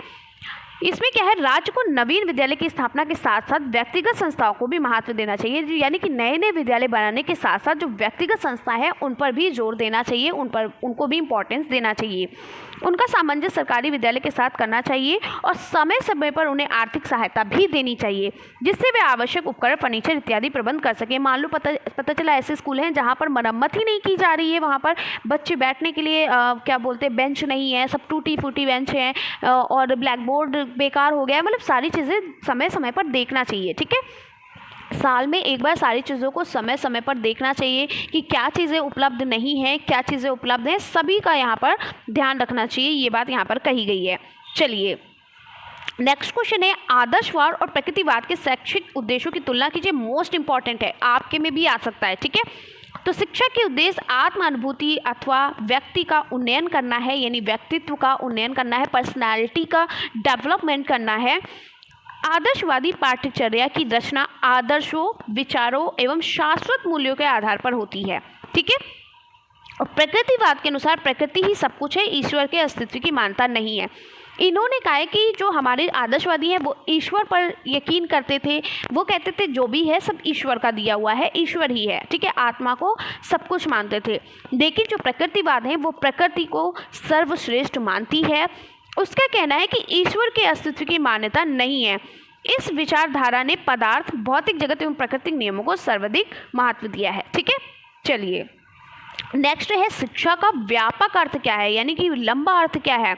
इसमें क्या है, राज्य को नवीन विद्यालय की स्थापना के साथ साथ व्यक्तिगत संस्थाओं को भी महत्व देना चाहिए, यानी कि नए नए विद्यालय बनाने के साथ साथ जो व्यक्तिगत संस्था है उन पर भी जोर देना चाहिए, उनको भी इम्पोर्टेंस देना चाहिए। उनका सामंजस्य सरकारी विद्यालय के साथ करना चाहिए और समय समय पर उन्हें आर्थिक सहायता भी देनी चाहिए, जिससे वे आवश्यक उपकरण, फर्नीचर इत्यादि प्रबंध कर सके। मान लो पता चला ऐसे स्कूल हैं जहाँ पर मरम्मत ही नहीं की जा रही है, वहाँ पर बच्चे बैठने के लिए क्या बोलते हैं, बेंच नहीं है, सब टूटी फूटी बेंच हैं और ब्लैक बोर्ड बेकार हो गया, मतलब सारी चीज़ें समय समय पर देखना चाहिए। ठीक है, साल में एक बार सारी चीज़ों को समय समय पर देखना चाहिए कि क्या चीज़ें उपलब्ध नहीं हैं, क्या चीज़ें उपलब्ध हैं, सभी का यहाँ पर ध्यान रखना चाहिए। ये बात यहाँ पर कही गई है। चलिए नेक्स्ट क्वेश्चन है आदर्शवाद और प्रकृतिवाद के शैक्षिक उद्देश्यों की तुलना कीजिए। मोस्ट इंपॉर्टेंट है, आपके में भी आ सकता है। ठीक है, तो शिक्षा के उद्देश्य आत्म अनुभूति अथवा व्यक्ति का उन्नयन करना है, यानी व्यक्तित्व का उन्नयन करना है, पर्सनालिटी का डेवलपमेंट करना है। आदर्शवादी पाठ्यचर्या की रचना आदर्शों, विचारों एवं शाश्वत मूल्यों के आधार पर होती है। ठीक है, और प्रकृतिवाद के अनुसार प्रकृति ही सब कुछ है, ईश्वर के अस्तित्व की मान्यता नहीं है। इन्होंने कहा है कि जो हमारे आदर्शवादी हैं वो ईश्वर पर यकीन करते थे, वो कहते थे जो भी है सब ईश्वर का दिया हुआ है, ईश्वर ही है। ठीक है, आत्मा को सब कुछ मानते थे। लेकिन जो प्रकृतिवाद है वो प्रकृति को सर्वश्रेष्ठ मानती है। उसका कहना है कि ईश्वर के अस्तित्व की मान्यता नहीं है। इस विचारधारा ने पदार्थ, भौतिक जगत एवं प्राकृतिक नियमों को सर्वाधिक महत्व दिया है। ठीक है, चलिए नेक्स्ट है शिक्षा का व्यापक अर्थ क्या है, यानी कि लंबा अर्थ क्या है।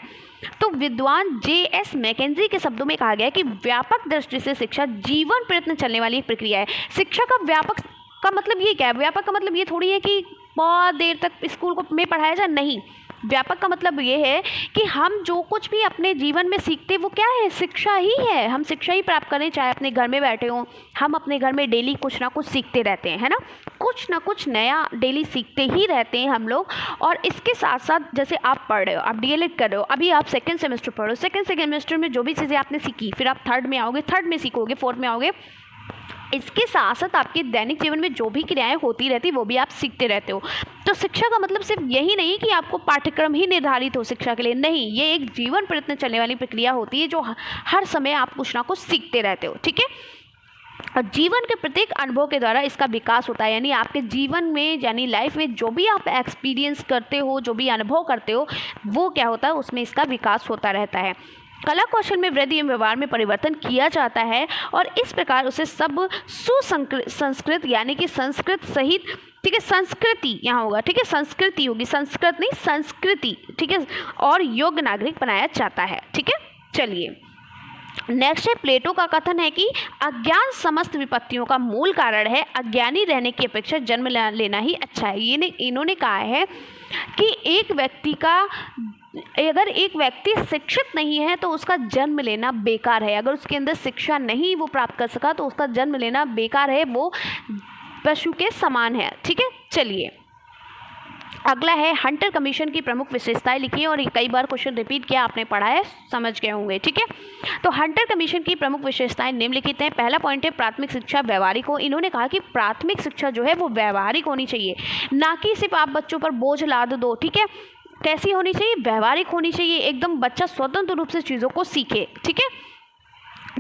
तो विद्वान जे.एस. मैकेंजी के शब्दों में कहा गया है कि व्यापक दृष्टि से शिक्षा जीवन प्रयत्न चलने वाली एक प्रक्रिया है। शिक्षा का व्यापक का मतलब ये क्या है, व्यापक का मतलब ये थोड़ी है कि बहुत देर तक स्कूल को में पढ़ाया जाए, नहीं। व्यापक का मतलब ये है कि हम जो कुछ भी अपने जीवन में सीखते वो क्या है, शिक्षा ही है। हम शिक्षा ही प्राप्त करें, चाहे अपने घर में बैठे हों, हम अपने घर में डेली कुछ ना कुछ सीखते रहते हैं, है ना, कुछ ना कुछ नया डेली सीखते ही रहते हैं हम लोग। और इसके साथ साथ जैसे आप पढ़ रहे हो, आप डीएलएड कर रहे हो, अभी आप सेकंड सेमेस्टर पढ़ो, सेकंड सेमेस्टर में जो भी चीज़ें आपने सीखी, फिर आप थर्ड में आओगे, थर्ड में सीखोगे, फोर्थ में आओगे। इसके साथ साथ आपके दैनिक जीवन में जो भी क्रियाएं होती रहती वो भी आप सीखते रहते हो। तो शिक्षा का मतलब सिर्फ यही नहीं कि आपको पाठ्यक्रम ही निर्धारित हो शिक्षा के लिए, नहीं, ये एक जीवन प्रयत्न चलने वाली प्रक्रिया होती है जो हर समय आप कुछ ना कुछ सीखते रहते हो। ठीक है, और जीवन के प्रत्येक अनुभव के द्वारा इसका विकास होता है, यानी आपके जीवन में, यानी लाइफ में जो भी आप एक्सपीरियंस करते हो, जो भी अनुभव करते हो, वो क्या होता है, उसमें इसका विकास होता रहता है। कला कौशल में वृद्धि एवं व्यवहार में परिवर्तन किया जाता है और इस प्रकार उसे सब सुसंस्कृत, यानी कि संस्कृत सहित, ठीक है, संस्कृति यहाँ होगा, ठीक है, संस्कृति होगी, संस्कृत नहीं संस्कृति, ठीक है, और योग्य नागरिक बनाया जाता है। ठीक है, चलिए नेक्स्ट है, प्लेटो का कथन है कि अज्ञान समस्त विपत्तियों का मूल कारण है, अज्ञानी रहने की अपेक्षा जन्म लेना ही अच्छा है। इन्होंने कहा है कि अगर एक व्यक्ति शिक्षित नहीं है तो उसका जन्म लेना बेकार है। अगर उसके अंदर शिक्षा नहीं वो प्राप्त कर सका तो उसका जन्म लेना बेकार है, वो पशु के समान है। ठीक है, चलिए अगला है, हंटर कमीशन की प्रमुख विशेषताएं लिखिए। और कई बार क्वेश्चन रिपीट किया, आपने पढ़ा है, समझ गए होंगे। ठीक है, तो हंटर कमीशन की प्रमुख विशेषताएं निम्नलिखित हैं। पहला पॉइंट है, प्राथमिक शिक्षा व्यवहारिक हो। इन्होंने कहा कि प्राथमिक शिक्षा जो है वो व्यवहारिक होनी चाहिए, ना कि सिर्फ आप बच्चों पर बोझ लाद दो। ठीक है, कैसी होनी चाहिए? व्यवहारिक होनी चाहिए, एकदम बच्चा स्वतंत्र रूप से चीज़ों को सीखे। ठीक है,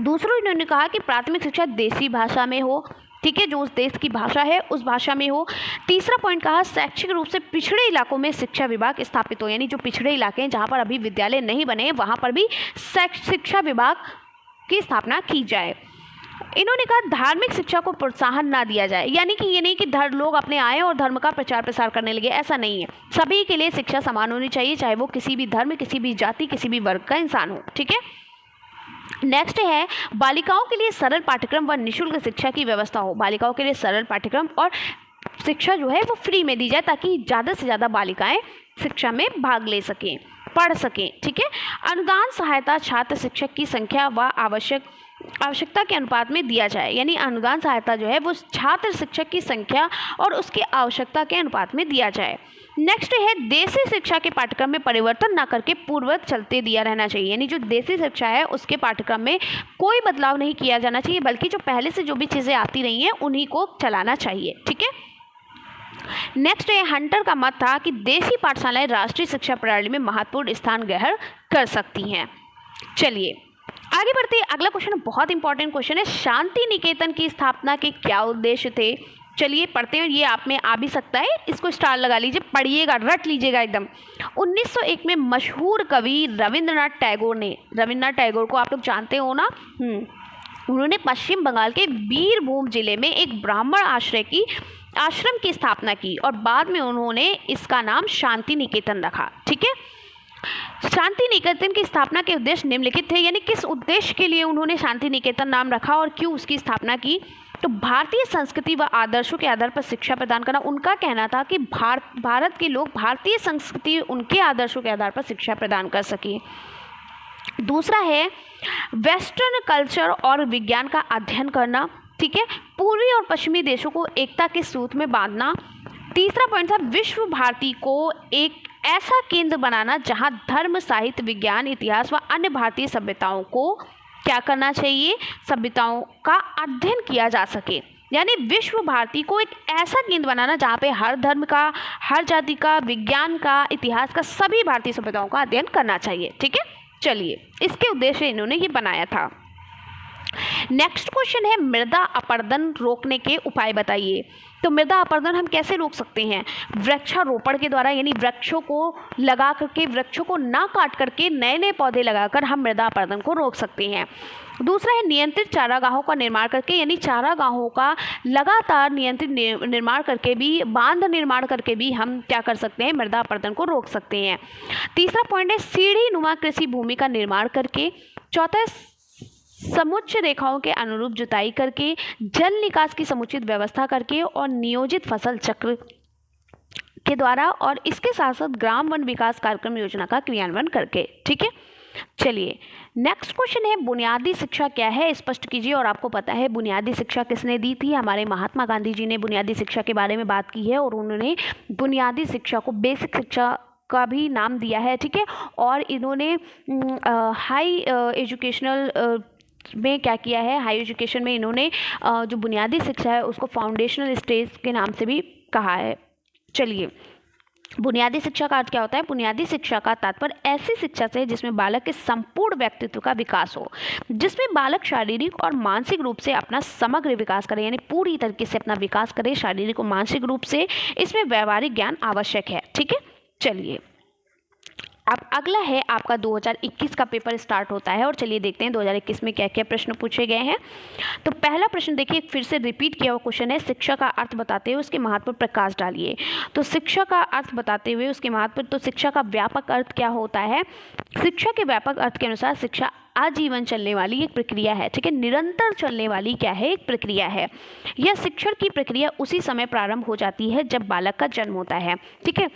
दूसरा इन्होंने कहा कि प्राथमिक शिक्षा देसी भाषा में हो। ठीक है, जो उस देश की भाषा है उस भाषा में हो। तीसरा पॉइंट कहा, शैक्षिक रूप से पिछड़े इलाकों में शिक्षा विभाग स्थापित हो, यानी जो पिछड़े इलाके हैं जहाँ पर अभी विद्यालय नहीं बने वहाँ पर भी शिक्षा विभाग की स्थापना की जाए। इन्होंने कहा धार्मिक शिक्षा को प्रोत्साहन ना दिया जाए, यानी कि ये नहीं कि लोग अपने आए और धर्म का प्रचार प्रसार करने लगे, ऐसा नहीं है। सभी के लिए शिक्षा समान होनी चाहिए, चाहे वो किसी भी धर्म, किसी भी जाति, किसी भी वर्ग का इंसान हो। ठीक है, नेक्स्ट है, बालिकाओं के लिए सरल पाठ्यक्रम व निःशुल्क शिक्षा की व्यवस्था हो। बालिकाओं के लिए सरल पाठ्यक्रम और शिक्षा जो है वो फ्री में दी जाए, ताकि ज़्यादा से ज़्यादा बालिकाएं शिक्षा में भाग ले सकें, पढ़ सकें। ठीक है, अनुदान सहायता छात्र शिक्षक की संख्या व आवश्यकता के अनुपात में दिया जाए, यानी अनुदान सहायता जो है वो छात्र शिक्षक की संख्या और उसकी आवश्यकता के अनुपात में दिया जाए। नेक्स्ट है, देसी शिक्षा के पाठ्यक्रम में परिवर्तन ना करके पूर्ववत चलते दिया रहना चाहिए, यानी जो देसी शिक्षा है उसके पाठ्यक्रम में कोई बदलाव नहीं किया जाना चाहिए, बल्कि जो पहले से जो भी चीज़ें आती रही हैं उन्हीं को चलाना चाहिए। ठीक है, नेक्स्ट है, हंटर का मत था कि देसी पाठशालाएं राष्ट्रीय शिक्षा प्रणाली में महत्वपूर्ण स्थान ग्रहण कर सकती हैं। चलिए आगे बढ़ते हैं, अगला क्वेश्चन बहुत इंपॉर्टेंट क्वेश्चन है, शांति निकेतन की स्थापना के क्या उद्देश्य थे? चलिए पढ़ते हैं, ये आप में आ भी सकता है, इसको स्टार लगा लीजिए, पढ़िएगा, रट लीजिएगा एकदम। 1901 में मशहूर कवि रविंद्रनाथ टैगोर को आप लोग जानते हो ना, उन्होंने पश्चिम बंगाल के बीरभूम जिले में एक ब्राह्मण आश्रम की स्थापना की और बाद में उन्होंने इसका नाम शांति निकेतन रखा। ठीक है, शांति निकेतन की स्थापना के उद्देश्य निम्नलिखित थे, यानी किस उद्देश्य के लिए उन्होंने शांति निकेतन नाम रखा और क्यों उसकी स्थापना की? तो भारतीय संस्कृति व आदर्शों के आधार पर शिक्षा प्रदान करना। उनका कहना था कि भारत के लोग भारतीय संस्कृति, उनके आदर्शों के आधार पर शिक्षा प्रदान कर सकें। दूसरा है, वेस्टर्न कल्चर और विज्ञान का अध्ययन करना। ठीक है, पूर्वी और पश्चिमी देशों को एकता के सूत्र में बांधना। तीसरा पॉइंट था, विश्व भारती को एक ऐसा केंद्र बनाना जहां धर्म, साहित्य, विज्ञान, इतिहास व अन्य भारतीय सभ्यताओं को क्या करना चाहिए? सभ्यताओं का अध्ययन किया जा सके, यानी विश्व भारती को एक ऐसा केंद्र बनाना जहाँ पे हर धर्म का, हर जाति का, विज्ञान का, इतिहास का, सभी भारतीय सभ्यताओं का अध्ययन करना चाहिए। ठीक है, चलिए इसके उद्देश्य इन्होंने ये बनाया था। नेक्स्ट क्वेश्चन है, मृदा अपरदन रोकने के उपाय बताइए। तो मृदा अपरदन हम कैसे रोक सकते हैं? वृक्षारोपण के द्वारा, यानी वृक्षों को लगा करके, वृक्षों को ना काट करके नए नए पौधे लगाकर हम मृदा अपरदन को रोक सकते हैं। दूसरा है, नियंत्रित चारागाहों का निर्माण करके, यानी चारागाहों का लगातार नियंत्रित निर्माण करके भी, बांध निर्माण करके भी हम क्या कर सकते हैं? मृदा अपरदन को रोक सकते हैं। तीसरा पॉइंट है, सीढ़ी नुमा कृषि भूमि का निर्माण करके। चौथा, समुच्च रेखाओं के अनुरूप जुताई करके, जल निकास की समुचित व्यवस्था करके और नियोजित फसल चक्र के द्वारा, और इसके साथ साथ ग्राम वन विकास कार्यक्रम योजना का क्रियान्वयन करके। ठीक है, चलिए नेक्स्ट क्वेश्चन है, बुनियादी शिक्षा क्या है? स्पष्ट कीजिए। और आपको पता है बुनियादी शिक्षा किसने दी थी? हमारे महात्मा गांधी जी ने बुनियादी शिक्षा के बारे में बात की है और उन्होंने बुनियादी शिक्षा को बेसिक शिक्षा का भी नाम दिया है। ठीक है, और इन्होंने हाई एजुकेशनल में क्या किया है? हाई एजुकेशन में इन्होंने जो बुनियादी शिक्षा है उसको फाउंडेशनल स्टेज के नाम से भी कहा है। चलिए, बुनियादी शिक्षा का अर्थ क्या होता है? बुनियादी शिक्षा का तात्पर्य ऐसी शिक्षा से जिसमें बालक के संपूर्ण व्यक्तित्व का विकास हो, जिसमें बालक शारीरिक और मानसिक रूप से अपना समग्र विकास करे, यानी पूरी तरीके से अपना विकास करे शारीरिक और मानसिक रूप से। इसमें व्यवहारिक ज्ञान आवश्यक है। ठीक है, चलिए अब अगला है आपका 2021 का पेपर स्टार्ट होता है और चलिए देखते हैं 2021 में क्या क्या प्रश्न पूछे गए हैं। तो पहला प्रश्न देखिए, फिर से रिपीट किया हुआ क्वेश्चन है, शिक्षा का अर्थ बताते हुए उसके महत्व पर प्रकाश डालिए। तो शिक्षा का अर्थ बताते हुए उसके महत्व, तो शिक्षा का व्यापक अर्थ क्या होता है? शिक्षा के व्यापक अर्थ के अनुसार शिक्षा आजीवन चलने वाली एक प्रक्रिया है। ठीक है, निरंतर चलने वाली क्या है, एक प्रक्रिया है। यह शिक्षण की प्रक्रिया उसी समय प्रारंभ हो जाती है जब बालक का जन्म होता है। ठीक है,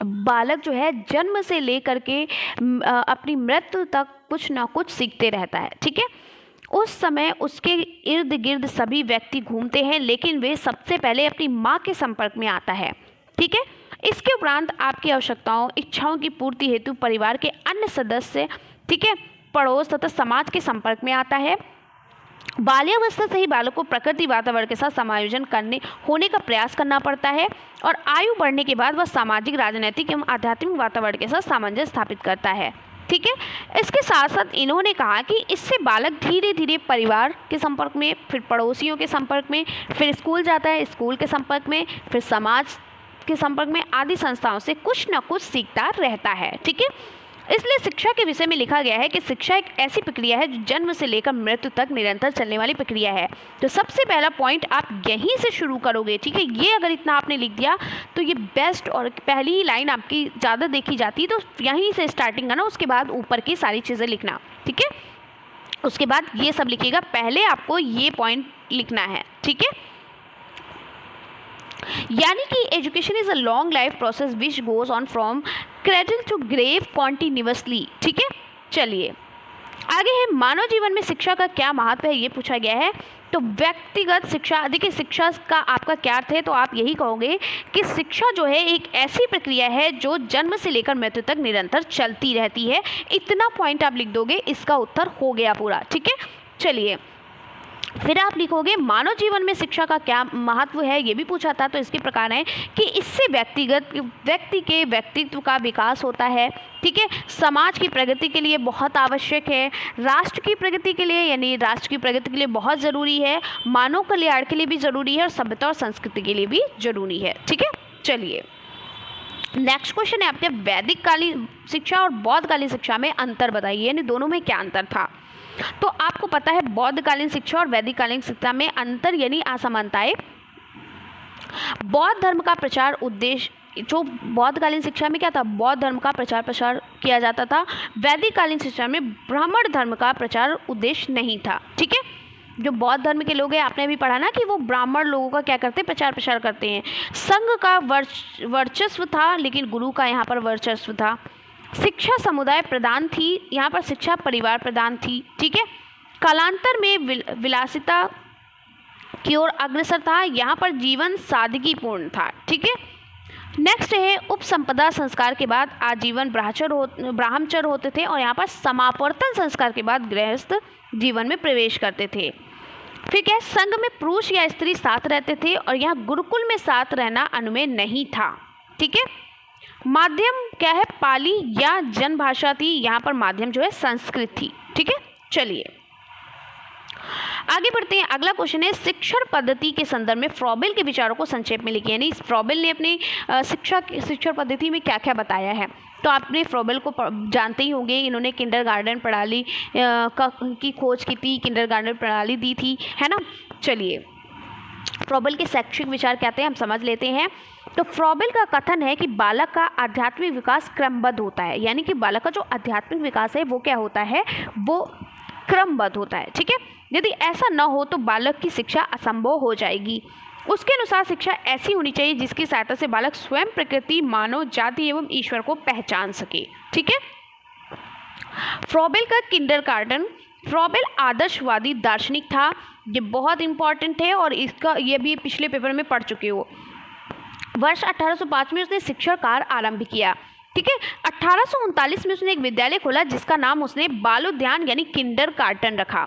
बालक जो है जन्म से लेकर के अपनी मृत्यु तक कुछ ना कुछ सीखते रहता है। ठीक है, उस समय उसके इर्द गिर्द सभी व्यक्ति घूमते हैं, लेकिन वे सबसे पहले अपनी माँ के संपर्क में आता है। ठीक है, इसके उपरांत आपकी आवश्यकताओं, इच्छाओं की पूर्ति हेतु परिवार के अन्य सदस्य, ठीक है, पड़ोस तथा समाज के संपर्क में आता है। बाल्यावस्था से ही बालक को प्रकृति वातावरण के साथ समायोजन होने का प्रयास करना पड़ता है और आयु बढ़ने के बाद वह सामाजिक, राजनीतिक एवं आध्यात्मिक वातावरण के साथ सामंजस्य स्थापित करता है। ठीक है, इसके साथ साथ इन्होंने कहा कि इससे बालक धीरे धीरे परिवार के संपर्क में, फिर पड़ोसियों के संपर्क में, फिर स्कूल जाता है, स्कूल के संपर्क में, फिर समाज के संपर्क में, आदि संस्थाओं से कुछ न कुछ सीखता रहता है। ठीक है, इसलिए शिक्षा के विषय में लिखा गया है कि शिक्षा एक ऐसी प्रक्रिया है जो जन्म से लेकर मृत्यु तक निरंतर चलने वाली प्रक्रिया है। तो सबसे पहला पॉइंट आप यहीं से शुरू करोगे। ठीक है, ये अगर इतना आपने लिख दिया तो ये बेस्ट, और पहली ही लाइन आपकी ज़्यादा देखी जाती है, तो यहीं से स्टार्टिंग करना, उसके बाद ऊपर की सारी चीज़ें लिखना। ठीक है, उसके बाद ये सब लिखिएगा, पहले आपको ये पॉइंट लिखना है। ठीक है, यानी कि education is a long life process which goes on from cradle to grave continuously. ठीक है, चलिए आगे है, मानव जीवन में शिक्षा का क्या महत्व है, ये पूछा गया है। तो व्यक्तिगत शिक्षा, देखिए शिक्षा का आपका क्या अर्थ है, तो आप यही कहोगे कि शिक्षा जो है एक ऐसी प्रक्रिया है जो जन्म से लेकर मृत्यु तक निरंतर चलती रहती है। इतना पॉइंट आप लिख दोगे, इसका उत्तर हो गया पूरा। ठीक है, चलिए फिर आप लिखोगे मानव जीवन में शिक्षा का क्या महत्व है, ये भी पूछा था। तो इसके प्रकार है कि इससे व्यक्ति के व्यक्तित्व का विकास होता है। ठीक है, समाज की प्रगति के लिए बहुत आवश्यक है, राष्ट्र की प्रगति के लिए, यानी राष्ट्र की प्रगति के लिए बहुत ज़रूरी है, मानव कल्याण के लिए भी ज़रूरी है, और सभ्यता और संस्कृति के लिए भी ज़रूरी है। ठीक है, चलिए नेक्स्ट क्वेश्चन है आपके, वैदिक कालीन शिक्षा और बौद्धकालीन शिक्षा में अंतर बताइए, यानी दोनों में क्या अंतर था। तो आपको पता है बौद्धकालीन शिक्षा और वैदिककालीन शिक्षा में अंतर यानी असमानताएं। बौद्ध धर्म का प्रचार उद्देश्य, जो बौद्धकालीन शिक्षा में क्या था, बौद्ध धर्म का प्रचार किया जाता था। वैदिककालीन शिक्षा में ब्राह्मण धर्म का प्रचार उद्देश्य नहीं था। ठीक है, जो बौद्ध धर्म के लोग हैं, आपने भी पढ़ा ना कि वो ब्राह्मण लोगों का क्या करते हैं, प्रचार करते हैं। संघ का वर्चस्व था, लेकिन गुरु का यहाँ पर वर्चस्व था। शिक्षा समुदाय प्रदान थी, यहाँ पर शिक्षा परिवार प्रदान थी। ठीक है, कालांतर में विलासिता की ओर अग्रसर था, यहाँ पर जीवन सादगीपूर्ण था। ठीक है, नेक्स्ट है उपसंपदा संस्कार के बाद आजीवन ब्राह्मचर्य होते थे, और यहाँ पर समावर्तन संस्कार के बाद गृहस्थ जीवन में प्रवेश करते थे। फिर क्या, संघ में पुरुष या स्त्री साथ रहते थे, और यहाँ गुरुकुल में साथ रहना अनुमेय नहीं था। ठीक है, माध्यम क्या है, पाली या जन भाषा थी, यहाँ पर माध्यम जो है संस्कृत थी। ठीक है, चलिए आगे बढ़ते हैं। अगला क्वेश्चन है, शिक्षण पद्धति के संदर्भ में फ्रॉबेल के विचारों को संक्षेप में लिखिए, यानी फ्रॉबेल ने अपनी शिक्षण पद्धति में क्या क्या बताया है। तो आपने फ्रॉबेल को जानते ही होंगे, इन्होंने किंडरगार्टन प्रणाली की खोज की थी, किंडरगार्टन प्रणाली दी थी, है ना। चलिए फ्रॉबेल के शैक्षिक विचार क्या थे हम समझ लेते हैं। तो फ्रॉबेल का कथन है कि बालक का आध्यात्मिक विकास क्रमबद्ध होता है, यानी कि बालक का जो आध्यात्मिक विकास है वो क्या होता है, वो क्रमबद्ध होता है। ठीक है, यदि ऐसा न हो तो बालक की शिक्षा असंभव हो जाएगी। उसके अनुसार शिक्षा ऐसी होनी चाहिए जिसकी सहायता से बालक स्वयं प्रकृति, मानव जाति एवं ईश्वर को पहचान सके। ठीक है, फ्रॉबेल का किंडरगार्टन, फ्रॉबेल आदर्शवादी दार्शनिक था, ये बहुत इंपॉर्टेंट है और इसका ये भी पिछले पेपर में पढ़ चुके हो। वर्ष 1805 में उसने शिक्षण कार्य आरंभ किया। ठीक है, 1839 में उसने एक विद्यालय खोला जिसका नाम उसने बालोद्यान यानी किंडरगार्टन रखा।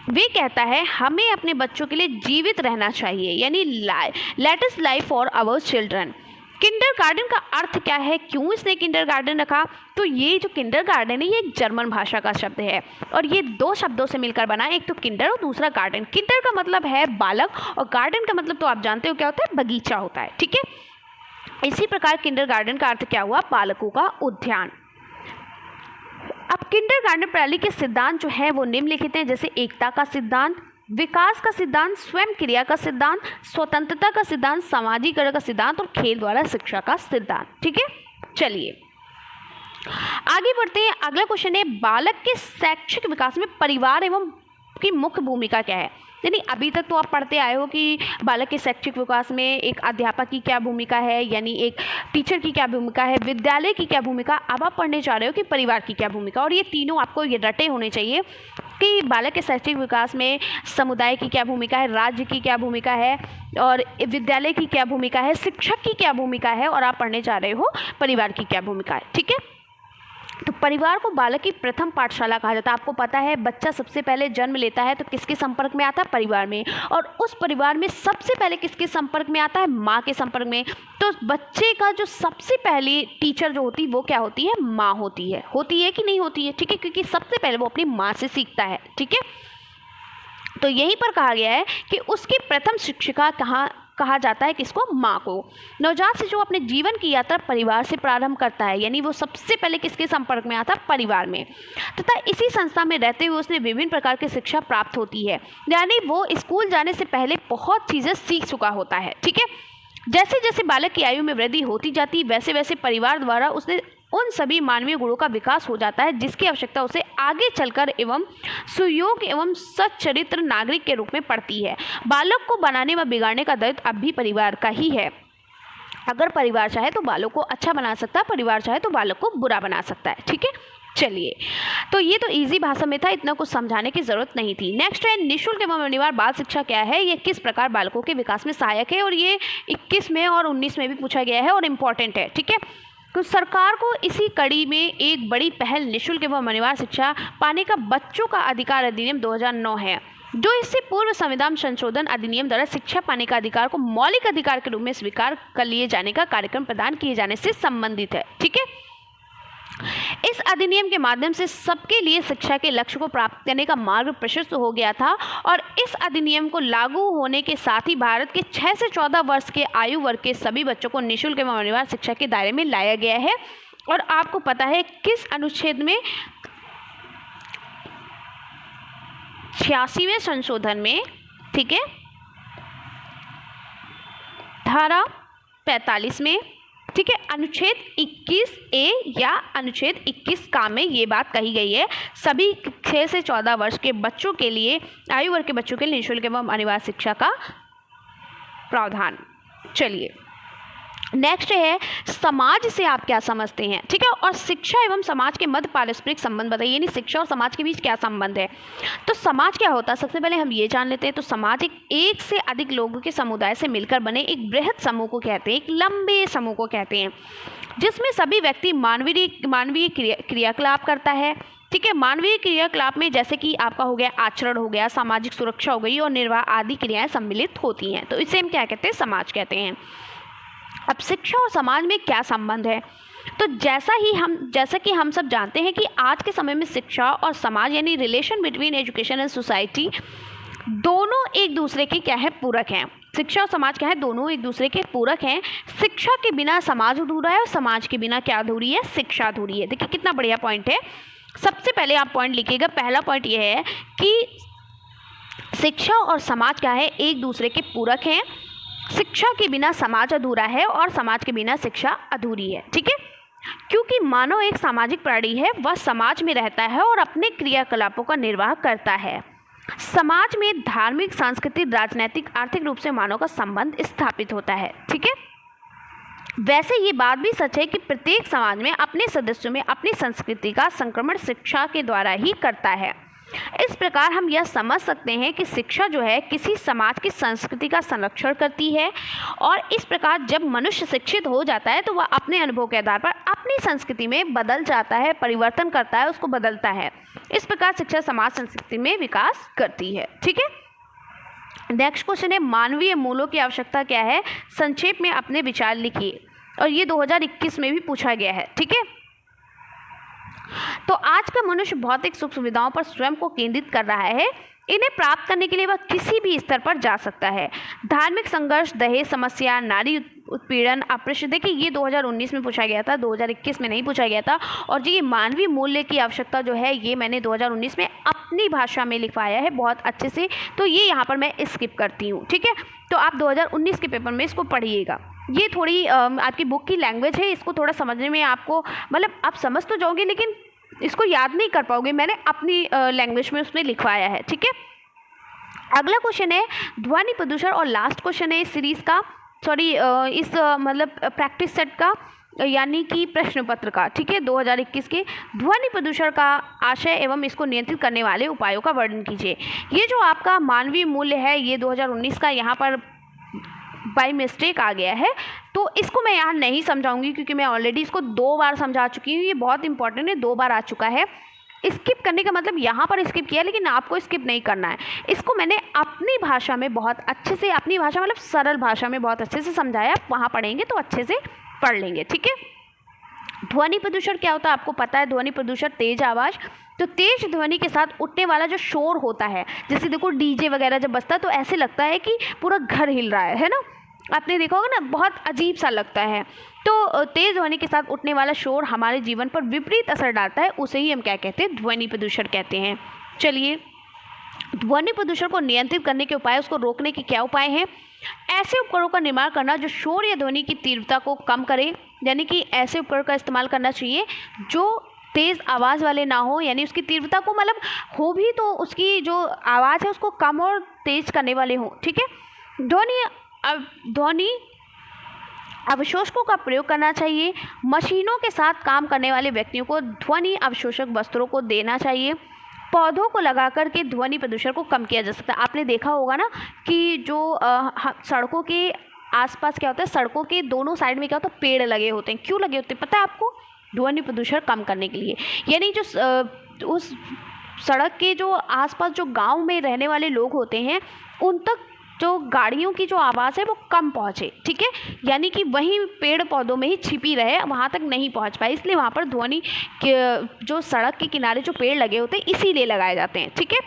वे कहता है हमें अपने बच्चों के लिए जीवित रहना चाहिए, यानी let us live for our children. Kindergarten का अर्थ क्या है, क्यों इसने किंडरगार्टन रखा, तो ये जो किंडरगार्टन है ये एक जर्मन भाषा का शब्द है और ये दो शब्दों से मिलकर बना, एक तो किंडर और दूसरा गार्डन। किंडर का मतलब है बालक और गार्डन का मतलब तो आप जानते हो क्या होता है, बगीचा होता है। ठीक है, इसी प्रकार किंडरगार्टन का अर्थ क्या हुआ, बालकों का उद्यान। अब किंडरगार्टन प्रणाली के सिद्धांत जो है वो निम्नलिखित हैं, जैसे एकता का सिद्धांत, विकास का सिद्धांत, स्वयं क्रिया का सिद्धांत, स्वतंत्रता का सिद्धांत, सामाजिकरण का सिद्धांत और खेल द्वारा शिक्षा का सिद्धांत। ठीक है, चलिए आगे बढ़ते हैं। अगला क्वेश्चन है, बालक के शैक्षिक विकास में परिवार एवं की मुख्य भूमिका क्या है। यानी अभी तक तो आप पढ़ते आए हो कि बालक के शैक्षिक विकास में एक अध्यापक की क्या भूमिका है, यानी एक टीचर की क्या भूमिका है, विद्यालय की क्या भूमिका। अब आप पढ़ने जा रहे हो कि परिवार की क्या भूमिका, और ये तीनों आपको ये रटे होने चाहिए कि बालक के शैक्षिक विकास में समुदाय की क्या भूमिका है, राज्य की क्या भूमिका है, और विद्यालय की क्या भूमिका है, शिक्षक की क्या भूमिका है, और आप पढ़ने जा रहे हो परिवार की क्या भूमिका है। ठीक है, तो परिवार को बालक की प्रथम पाठशाला कहा जाता है। आपको पता है बच्चा सबसे पहले जन्म लेता है तो किसके संपर्क में आता है, परिवार में, और उस परिवार में सबसे पहले किसके संपर्क में आता है, माँ के संपर्क में। तो बच्चे का जो सबसे पहली टीचर जो होती है वो क्या होती है, माँ होती है कि नहीं होती है। ठीक है, क्योंकि सबसे पहले वो अपनी माँ से सीखता है। ठीक है, तो यहीं पर कहा गया है कि उसकी प्रथम शिक्षिका कहा जाता है किसको, माँ को। नवजात शिशु अपने जीवन की यात्रा परिवार से प्रारंभ करता है, यानी वो सबसे पहले किसके संपर्क में आता है, परिवार में, तथा इसी संस्था में रहते हुए उसने विभिन्न प्रकार की शिक्षा प्राप्त होती है, यानी वो स्कूल जाने से पहले बहुत चीज़ें सीख चुका होता है। ठीक है, जैसे जैसे बालक की आयु में वृद्धि होती जाती वैसे वैसे परिवार द्वारा उसने उन सभी मानवीय गुणों का विकास हो जाता है जिसकी आवश्यकता उसे आगे चलकर एवं सुयोग्य एवं सच्चरित्र नागरिक के रूप में पड़ती है। बालक को बनाने व बिगाड़ने का दायित्व अब भी परिवार का ही है। अगर परिवार चाहे तो बालक को अच्छा बना सकता है, परिवार चाहे तो बालक को बुरा बना सकता है। ठीक है, चलिए, तो ये तो इजी भाषा में था, इतना कुछ समझाने की जरूरत नहीं थी। नेक्स्ट है, निःशुल्क एवं अनिवार्य बाल शिक्षा क्या है, ये किस प्रकार बालकों के विकास में सहायक है, और ये 21 में और 19 में भी पूछा गया है और इम्पॉर्टेंट है। ठीक है, तो सरकार को इसी कड़ी में एक बड़ी पहल निःशुल्क एवं अनिवार्य शिक्षा पाने का बच्चों का अधिकार अधिनियम 2009 है, जो इससे पूर्व संविधान संशोधन अधिनियम द्वारा शिक्षा पाने का अधिकार को मौलिक अधिकार के रूप में स्वीकार कर लिए जाने का कार्यक्रम प्रदान किए जाने से संबंधित है। ठीक है, इस अधिनियम के माध्यम से सबके लिए शिक्षा के लक्ष्य को प्राप्त करने का मार्ग प्रशस्त हो गया था, और इस अधिनियम को लागू होने के साथ ही भारत के 6 से 14 वर्ष के आयु वर्ग के सभी बच्चों को निःशुल्क एवं अनिवार्य शिक्षा के दायरे में लाया गया है। और आपको पता है किस अनुच्छेद में, 86वें संशोधन में, ठीक है, धारा 45 में, ठीक है, अनुच्छेद 21A या अनुच्छेद 21 का में ये बात कही गई है, सभी 6 से 14 वर्ष के बच्चों के लिए, आयु वर्ग के बच्चों के लिए निःशुल्क एवं अनिवार्य शिक्षा का प्रावधान। चलिए, नेक्स्ट है, समाज से आप क्या समझते हैं। ठीक है, और शिक्षा एवं समाज के मध्य पारस्परिक संबंध बताइए, यानी शिक्षा और समाज के बीच क्या संबंध है। तो समाज क्या होता है, सबसे पहले हम ये जान लेते हैं। तो समाज एक से अधिक लोगों के समुदाय से मिलकर बने एक बृहद समूह को कहते हैं, एक लंबे समूह को कहते हैं, जिसमें सभी व्यक्ति मानवीय क्रियाकलाप करता है। ठीक है, मानवीय क्रियाकलाप में जैसे कि आपका हो गया आचरण, हो गया सामाजिक सुरक्षा, हो गई, और निर्वाह आदि क्रियाएं सम्मिलित होती हैं। तो इसे हम क्या कहते हैं, समाज कहते हैं। अब शिक्षा और समाज में क्या संबंध है, तो जैसा कि हम सब जानते हैं कि आज के समय में शिक्षा और समाज यानी relation between education and society दोनों एक दूसरे के क्या है, पूरक हैं। शिक्षा और समाज क्या है, दोनों एक दूसरे के पूरक हैं। शिक्षा के बिना समाज अधूरा है और समाज के बिना क्या अधूरी है, शिक्षा अधूरी है। देखिए कितना बढ़िया पॉइंट है। सबसे पहले आप पॉइंट लिखिएगा, पहला पॉइंट यह है कि शिक्षा और समाज क्या है, एक दूसरे के पूरक हैं। शिक्षा के बिना समाज अधूरा है और समाज के बिना शिक्षा अधूरी है। ठीक है, क्योंकि मानव एक सामाजिक प्राणी है, वह समाज में रहता है और अपने क्रियाकलापों का निर्वाह करता है। समाज में धार्मिक, सांस्कृतिक, राजनीतिक, आर्थिक रूप से मानव का संबंध स्थापित होता है। ठीक है, वैसे ये बात भी सच है कि प्रत्येक समाज में अपने सदस्यों में अपनी संस्कृति का संक्रमण शिक्षा के द्वारा ही करता है। इस प्रकार हम यह समझ सकते हैं कि शिक्षा जो है किसी समाज की संस्कृति का संरक्षण करती है, और इस प्रकार जब मनुष्य शिक्षित हो जाता है तो वह अपने अनुभव के आधार पर अपनी संस्कृति में बदल जाता है, परिवर्तन करता है, उसको बदलता है। इस प्रकार शिक्षा समाज संस्कृति में विकास करती है। ठीक है, नेक्स्ट क्वेश्चन है, मानवीय मूल्यों की आवश्यकता क्या है, संक्षेप में अपने विचार लिखिए, और ये 2021 में भी पूछा गया है। ठीक है, तो आज का मनुष्य भौतिक सुख सुविधाओं पर स्वयं को केंद्रित कर रहा है। इन्हें प्राप्त करने के लिए वह किसी भी स्तर पर जा सकता है। धार्मिक संघर्ष, दहेज समस्या, नारी उत्पीड़न, अपृष्ट, देखिए ये 2019 में पूछा गया था, 2021 में नहीं पूछा गया था। और जी ये मानवीय मूल्य की आवश्यकता जो है ये मैंने 2019 में अपनी भाषा में लिखवाया है बहुत अच्छे से, तो ये यहाँ पर मैं स्किप करती हूँ। ठीक है, तो आप 2019 के पेपर में इसको पढ़िएगा। ये थोड़ी आपकी बुक की लैंग्वेज है, इसको थोड़ा समझने में आपको मतलब आप समझ तो जाओगे लेकिन इसको याद नहीं कर पाओगे। मैंने अपनी लैंग्वेज में उसमें लिखवाया है, ठीक है। अगला क्वेश्चन है ध्वनि प्रदूषण और लास्ट क्वेश्चन है इस सीरीज़ का, सॉरी इस मतलब प्रैक्टिस सेट का, यानी कि प्रश्न पत्र का, ठीक है, 2021 के। ध्वनि प्रदूषण का आशय एवं इसको नियंत्रित करने वाले उपायों का वर्णन कीजिए। ये जो आपका मानवीय मूल्य है ये 2019 का यहाँ पर बाय मिस्टेक आ गया है, तो इसको मैं यहाँ नहीं समझाऊंगी क्योंकि मैं ऑलरेडी इसको 2 बार समझा चुकी हूँ। ये बहुत इंपॉर्टेंट है, 2 बार आ चुका है। स्किप करने का मतलब यहाँ पर स्किप किया, लेकिन आपको स्किप नहीं करना है। इसको मैंने अपनी भाषा में बहुत अच्छे से, अपनी भाषा मतलब सरल भाषा में बहुत अच्छे से समझाया। वहाँ पढ़ेंगे तो अच्छे से पढ़ लेंगे, ठीक है। ध्वनि प्रदूषण क्या होता है आपको पता है। ध्वनि प्रदूषण तेज आवाज़, तो तेज ध्वनि के साथ उठने वाला जो शोर होता है, जैसे देखो डीजे वगैरह जब बजता है तो ऐसे लगता है कि पूरा घर हिल रहा है ना, आपने देखा होगा ना, बहुत अजीब सा लगता है। तो तेज ध्वनि के साथ उठने वाला शोर हमारे जीवन पर विपरीत असर डालता है, उसे ही हम क्या कहते हैं, ध्वनि प्रदूषण कहते हैं। चलिए, ध्वनि प्रदूषण को नियंत्रित करने के उपाय, उसको रोकने के क्या उपाय हैं। ऐसे उपकरणों का निर्माण करना जो शोर या ध्वनि की तीव्रता को कम करे, यानी कि ऐसे उपकरण का इस्तेमाल करना चाहिए जो तेज़ आवाज़ वाले ना हो, यानी उसकी तीव्रता को मतलब हो भी तो उसकी जो आवाज़ है उसको कम और तेज़ करने वाले हों, ठीक है। ध्वनि अवशोषकों का प्रयोग करना चाहिए। मशीनों के साथ काम करने वाले व्यक्तियों को ध्वनि अवशोषक वस्त्रों को देना चाहिए। पौधों को लगाकर के ध्वनि प्रदूषण को कम किया जा सकता है। आपने देखा होगा ना कि जो सड़कों के आसपास क्या होता है, सड़कों के दोनों साइड में क्या होता है, पेड़ लगे होते हैं। क्यों लगे होते हैं पता है आपको? ध्वनि प्रदूषण कम करने के लिए। यानी जो उस सड़क के जो आसपास जो गांव में रहने वाले लोग होते हैं उन तक जो गाड़ियों की जो आवाज़ है वो कम पहुँचे, ठीक है। यानी कि वहीं पेड़ पौधों में ही छिपी रहे, वहाँ तक नहीं पहुँच पाए, इसलिए वहाँ पर ध्वनि के जो सड़क के किनारे जो पेड़ लगे होते हैं इसीलिए लगाए जाते हैं, ठीक है।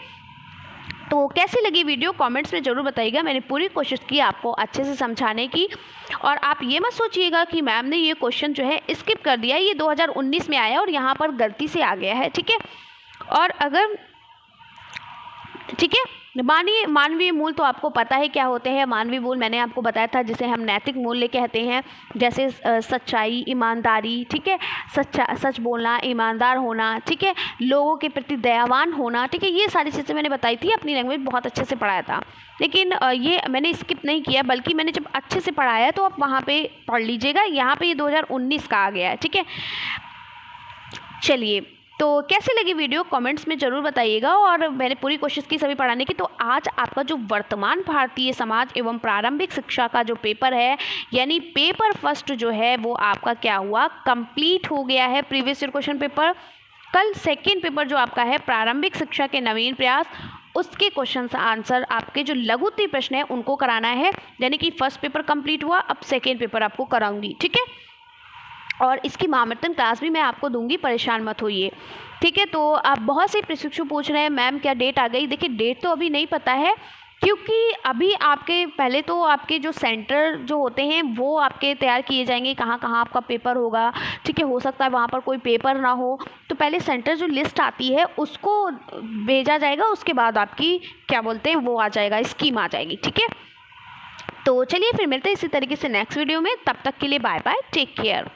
तो कैसी लगी वीडियो कमेंट्स में ज़रूर बताइएगा। मैंने पूरी कोशिश की आपको अच्छे से समझाने की, और आप ये मत सोचिएगा कि मैम ने ये क्वेश्चन जो है स्किप कर दिया, ये 2019 में आया और यहाँ पर गलती से आ गया है, ठीक है। और अगर ठीक है, मानवीय मूल्य तो आपको पता है क्या होते हैं। मानवीय मूल्य मैंने आपको बताया था, जिसे हम नैतिक मूल्य कहते हैं, जैसे सच्चाई, ईमानदारी, ठीक है, सच बोलना, ईमानदार होना, ठीक है, लोगों के प्रति दयावान होना, ठीक है। ये सारी चीज़ें मैंने बताई थी, अपनी लैंग्वेज बहुत अच्छे से पढ़ाया था, लेकिन ये मैंने स्किप नहीं किया, बल्कि मैंने जब अच्छे से पढ़ाया तो आप वहाँ पर पढ़ लीजिएगा। यहाँ पर ये 2019 का आ गया है, ठीक है। चलिए, तो कैसी लगी वीडियो कमेंट्स में ज़रूर बताइएगा, और मैंने पूरी कोशिश की सभी पढ़ाने की। तो आज आपका जो वर्तमान भारतीय समाज एवं प्रारंभिक शिक्षा का जो पेपर है, यानी पेपर फर्स्ट जो है वो आपका क्या हुआ, कंप्लीट हो गया है, प्रीवियस ईयर क्वेश्चन पेपर। कल सेकेंड पेपर जो आपका है प्रारंभिक शिक्षा के नवीन प्रयास, उसके क्वेश्चन आंसर आपके जो लघु उत्तरीय प्रश्न है उनको कराना है। यानी कि फर्स्ट पेपर कंप्लीट हुआ, अब सेकेंड पेपर आपको कराऊंगी, ठीक है। और इसकी महामंथन क्लास भी मैं आपको दूंगी, परेशान मत होइए, ठीक है। तो आप बहुत से प्रशिक्षु पूछ रहे हैं मैम क्या डेट आ गई। देखिए, डेट तो अभी नहीं पता है, क्योंकि अभी आपके पहले तो आपके जो सेंटर जो होते हैं वो आपके तैयार किए जाएंगे, कहाँ कहाँ आपका पेपर होगा, ठीक है। हो सकता है वहाँ पर कोई पेपर ना हो, तो पहले सेंटर जो लिस्ट आती है उसको भेजा जाएगा, उसके बाद आपकी क्या बोलते हैं वो आ जाएगा, स्कीम आ जाएगी, ठीक है। तो चलिए फिर मिलते हैं इसी तरीके से नेक्स्ट वीडियो में। तब तक के लिए बाय बाय, टेक केयर।